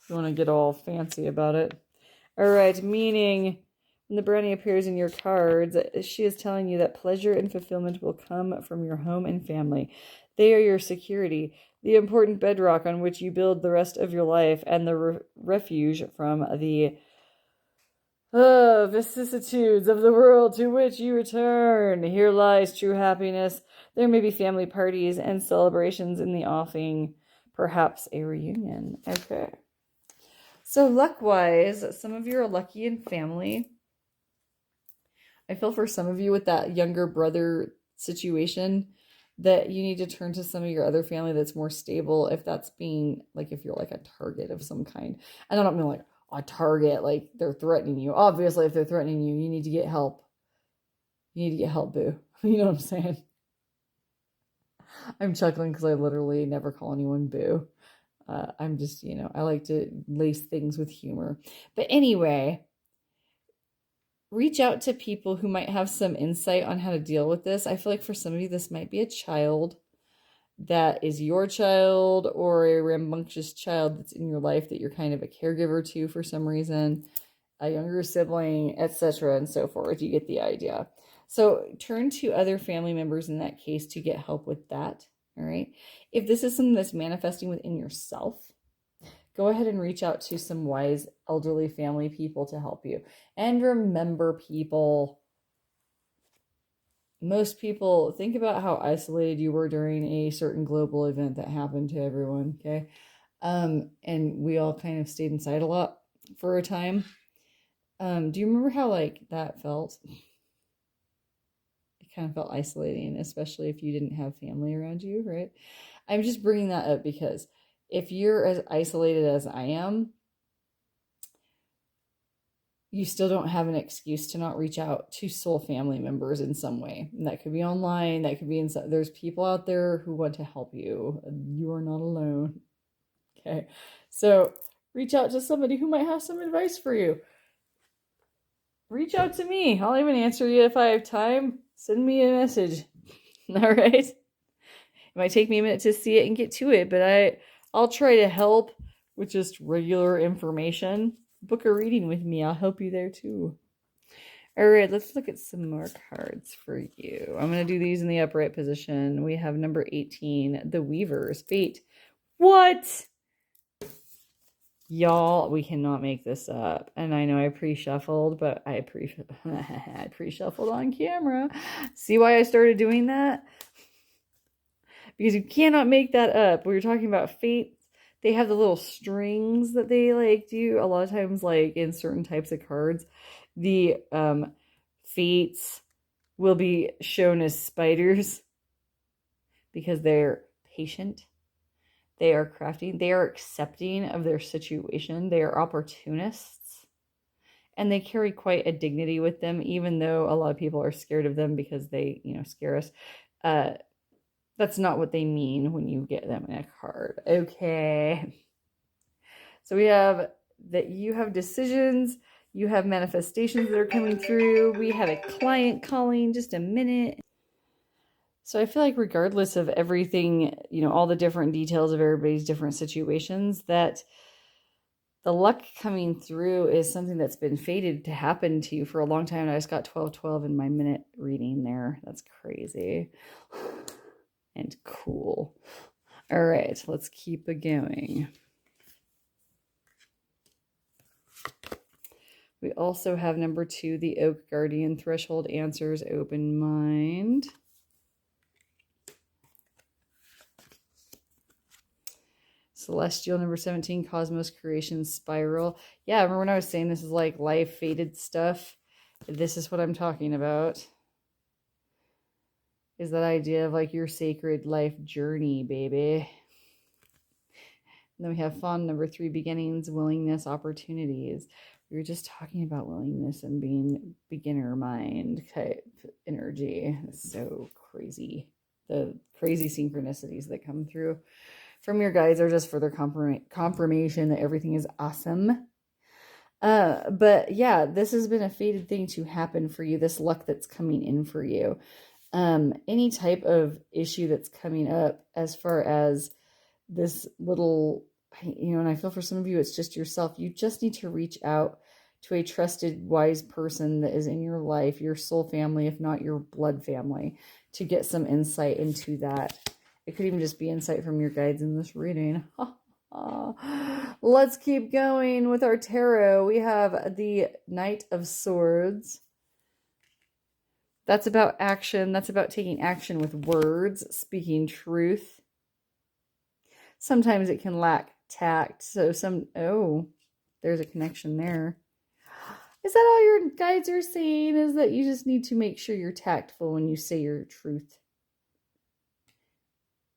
If you want to get all fancy about it. All right, meaning when the brownie appears in your cards, she is telling you that pleasure and fulfillment will come from your home and family. They are your security, the important bedrock on which you build the rest of your life, and the refuge from the vicissitudes of the world to which you return. Here lies true happiness. There may be family parties and celebrations in the offing, perhaps a reunion. Okay. So luck-wise, some of you are lucky in family. I feel for some of you with that younger brother situation that you need to turn to some of your other family that's more stable if that's being, like, if you're like a target of some kind. And I don't mean like a target, like they're threatening you. Obviously, if they're threatening you, you need to get help. You need to get help, boo. You know what I'm saying? I'm chuckling because I literally never call anyone boo. I'm just, I like to lace things with humor. But anyway, reach out to people who might have some insight on how to deal with this. I feel like for some of you, this might be a child that is your child, or a rambunctious child that's in your life that you're kind of a caregiver to for some reason, a younger sibling, etc., and so forth. You get the idea. So turn to other family members in that case to get help with that. All right. If this is something that's manifesting within yourself, go ahead and reach out to some wise elderly family people to help you. And remember, people, most people, think about how isolated you were during a certain global event that happened to everyone, okay? And we all kind of stayed inside a lot for a time. Do you remember how, like, that felt? It kind of felt isolating, especially if you didn't have family around you, right? I'm just bringing that up because if you're as isolated as I am, you still don't have an excuse to not reach out to soul family members in some way. And that could be online, that could be in some, there's people out there who want to help you. You are not alone. Okay. So reach out to somebody who might have some advice for you. Reach out to me. I'll even answer you if I have time. Send me a message. All right. It might take me a minute to see it and get to it, but I'll try to help with just regular information. Book a reading with me. I'll help you there too. All right, let's look at some more cards for you. I'm going to do these in the upright position. We have number 18, the Weaver's Fate. What? Y'all, we cannot make this up. And I know I pre-shuffled, but I pre-shuffled on camera. See why I started doing that? Because you cannot make that up. We were talking about fate. They have the little strings that they like do a lot of times, like in certain types of cards. The fates will be shown as spiders because they're patient. They are crafty. They are accepting of their situation. They are opportunists. And they carry quite a dignity with them, even though a lot of people are scared of them because they, scare us. That's not what they mean when you get them in a card. Okay. So we have that you have decisions. You have manifestations that are coming through. We have a client calling. Just a minute. So I feel like regardless of everything, all the different details of everybody's different situations, that the luck coming through is something that's been fated to happen to you for a long time. I just got 12/12 in my minute reading there. That's crazy. And cool. All right, let's keep it going. We also have number 2, the Oak Guardian, threshold answers, open mind. Celestial, number 17, Cosmos Creation Spiral. Yeah, remember when I was saying this is like life fated stuff? This is what I'm talking about. Is that idea of like your sacred life journey, baby. And then we have fun, number 3, beginnings, willingness, opportunities. We were just talking about willingness and being beginner mind type energy. It's so crazy. The crazy synchronicities that come through from your guides are just further confirmation that everything is awesome. But yeah, this has been a fated thing to happen for you, this luck that's coming in for you. Any type of issue that's coming up as far as this little, and I feel for some of you, it's just yourself. You just need to reach out to a trusted, wise person that is in your life, your soul family, if not your blood family, to get some insight into that. It could even just be insight from your guides in this reading. Let's keep going with our tarot. We have the Knight of Swords. That's about action. That's about taking action with words, speaking truth. Sometimes it can lack tact. So there's a connection there. Is that all your guides are saying? Is that you just need to make sure you're tactful when you say your truth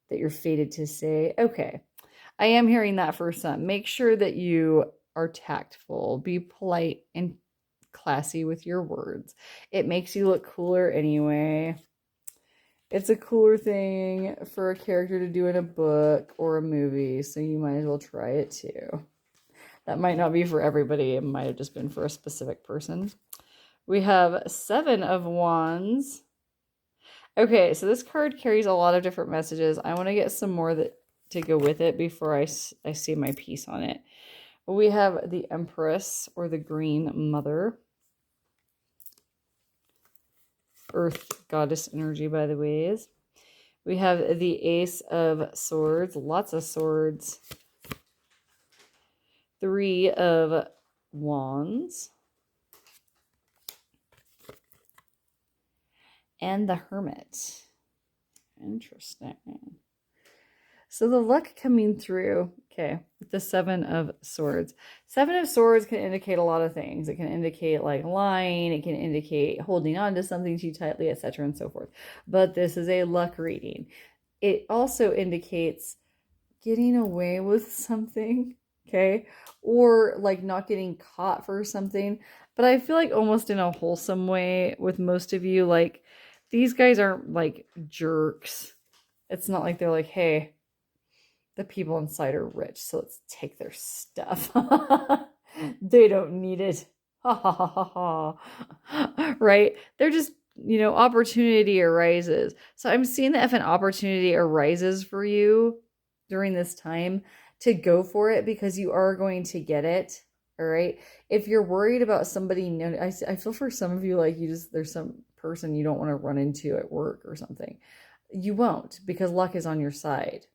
that you're fated to say? Okay. I am hearing that for some. Make sure that you are tactful. Be polite and classy with your words. It makes you look cooler anyway. It's a cooler thing for a character to do in a book or a movie, so you might as well try it too. That might not be for everybody. It might have just been for a specific person. We have 7 of Wands. Okay, so this card carries a lot of different messages. I want to get some more to go with it before I say my piece on it. We have the Empress, or the Green Mother. Earth goddess energy, by the way. We have the Ace of Swords. Lots of swords. 3 of Wands. And the Hermit. Interesting. So the luck coming through, okay, with the 7 of Swords. 7 of Swords can indicate a lot of things. It can indicate like lying. It can indicate holding on to something too tightly, etc. and so forth. But this is a luck reading. It also indicates getting away with something, okay? Or like not getting caught for something. But I feel like almost in a wholesome way with most of you, like these guys aren't like jerks. It's not like they're like, hey, the people inside are rich, so let's take their stuff. They don't need it. Ha ha ha ha ha. Right? They're just, opportunity arises. So I'm seeing that if an opportunity arises for you during this time, to go for it because you are going to get it. All right. If you're worried about somebody, I feel for some of you like there's some person you don't want to run into at work or something. You won't, because luck is on your side.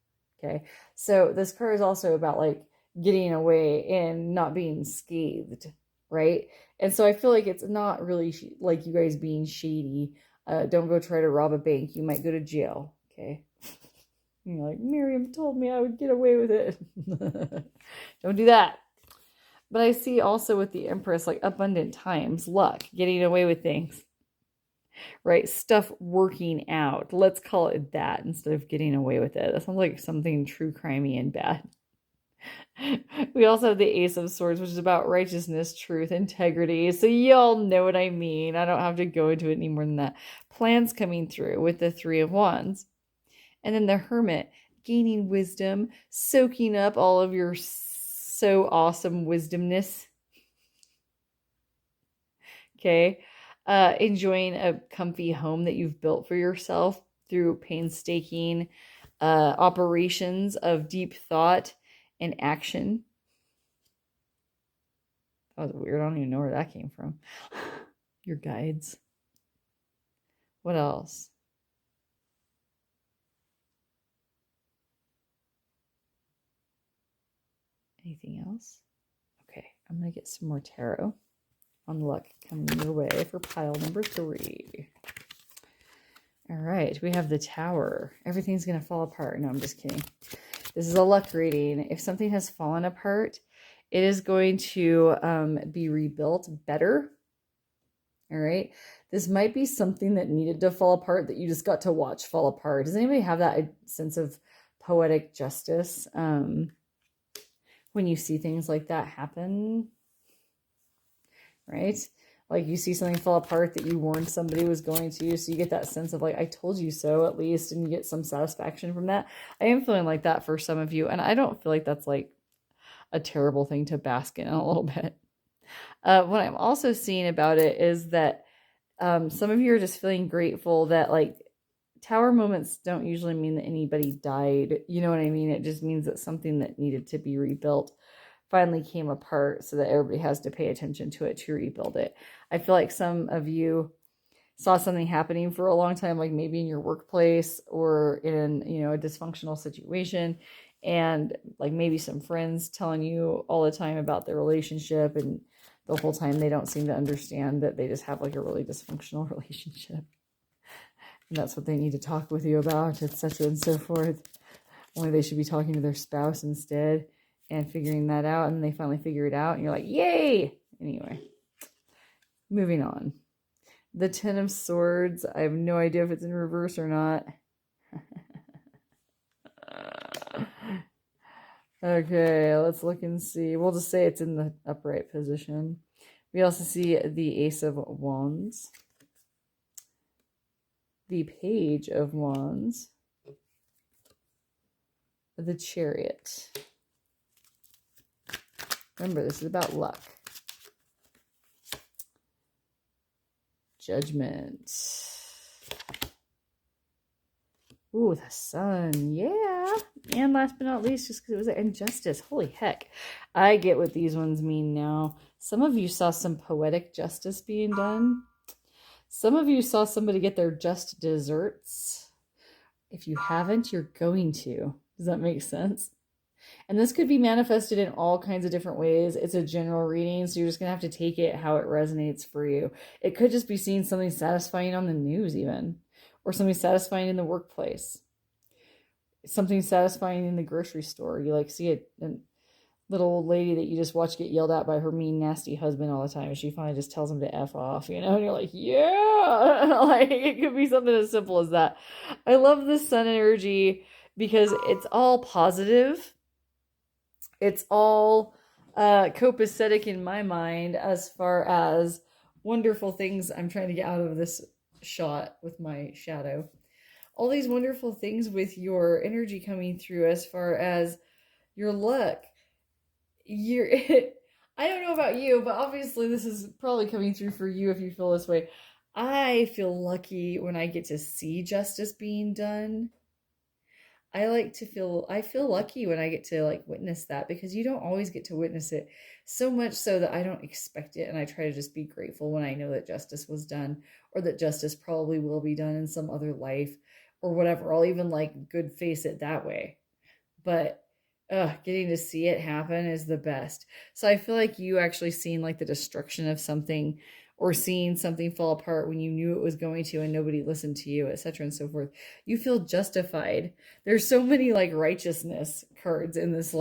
Okay. So this card is also about like getting away and not being scathed. Right. And so I feel like it's not really like you guys being shady. Don't go try to rob a bank. You might go to jail. Okay. You're like, Miriam told me I would get away with it. Don't do that. But I see also with the Empress, like abundant times, luck, getting away with things, right? Stuff working out. Let's call it that instead of getting away with it. That sounds like something true crimey and bad. We also have the Ace of Swords, which is about righteousness, truth, integrity. So y'all know what I mean. I don't have to go into it any more than that. Plans coming through with the 3 of Wands. And then the Hermit, gaining wisdom, soaking up all of your so awesome wisdomness. Okay. Enjoying a comfy home that you've built for yourself through painstaking operations of deep thought and action. That was weird. I don't even know where that came from. Your guides. What else? Anything else? Okay, I'm going to get some more tarot on luck coming your way for pile number 3. All right, we have the Tower. Everything's going to fall apart. No, I'm just kidding. This is a luck reading. If something has fallen apart, it is going to be rebuilt better. All right. This might be something that needed to fall apart that you just got to watch fall apart. Does anybody have that sense of poetic justice when you see things like that happen? Right? Like you see something fall apart that you warned somebody was going to, so you get that sense of like, I told you so at least, and you get some satisfaction from that. I am feeling like that for some of you, and I don't feel like that's like a terrible thing to bask in a little bit. What I'm also seeing about it is that some of you are just feeling grateful that like tower moments don't usually mean that anybody died. You know what I mean? It just means that something that needed to be rebuilt finally came apart so that everybody has to pay attention to it to rebuild it. I feel like some of you saw something happening for a long time, like maybe in your workplace or in, a dysfunctional situation, and like maybe some friends telling you all the time about their relationship, and the whole time they don't seem to understand that they just have like a really dysfunctional relationship. And that's what they need to talk with you about, etc. and so forth. Only they should be talking to their spouse instead and figuring that out. And they finally figure it out. And you're like, yay! Anyway, moving on. The Ten of Swords. I have no idea if it's in reverse or not. Okay, let's look and see. We'll just say it's in the upright position. We also see the Ace of Wands, the Page of Wands, the Chariot. Remember, this is about luck. Judgment. Ooh, the Sun. Yeah. And last but not least, just because it was an injustice. Holy heck. I get what these ones mean now. Some of you saw some poetic justice being done. Some of you saw somebody get their just desserts. If you haven't, you're going to. Does that make sense? And this could be manifested in all kinds of different ways. It's a general reading, so you're just going to have to take it how it resonates for you. It could just be seeing something satisfying on the news even, or something satisfying in the workplace. Something satisfying in the grocery store. You like see a little old lady that you just watch get yelled at by her mean, nasty husband all the time, and she finally just tells him to F off, and you're like, yeah! Like, it could be something as simple as that. I love this Sun energy because it's all positive. It's all copacetic in my mind as far as wonderful things I'm trying to get out of this shot with my shadow. All these wonderful things with your energy coming through as far as your luck. I don't know about you, but obviously this is probably coming through for you if you feel this way. I feel lucky when I get to see justice being done. I feel lucky when I get to like witness that, because you don't always get to witness it, so much so that I don't expect it, and I try to just be grateful when I know that justice was done, or that justice probably will be done in some other life or whatever. I'll even like good face it that way. But getting to see it happen is the best. So I feel like you actually seeing like the destruction of something, or seeing something fall apart when you knew it was going to and nobody listened to you, etc. and so forth. You feel justified. There's so many like righteousness cards in this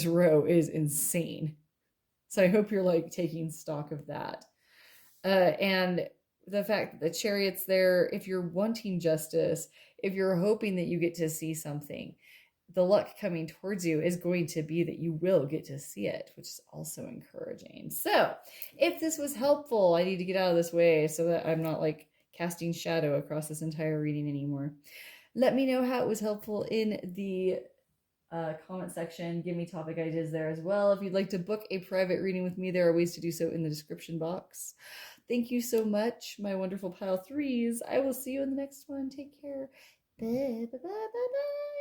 row. Is insane. So I hope you're like taking stock of that. And the fact that the Chariot's there, if you're wanting justice, if you're hoping that you get to see something, the luck coming towards you is going to be that you will get to see it, which is also encouraging. So if this was helpful, I need to get out of this way so that I'm not like casting shadow across this entire reading anymore. Let me know how it was helpful in the comment section. Give me topic ideas there as well. If you'd like to book a private reading with me, there are ways to do so in the description box. Thank you so much, my wonderful pile threes. I will see you in the next one. Take care. Bye, bye, bye, bye, bye.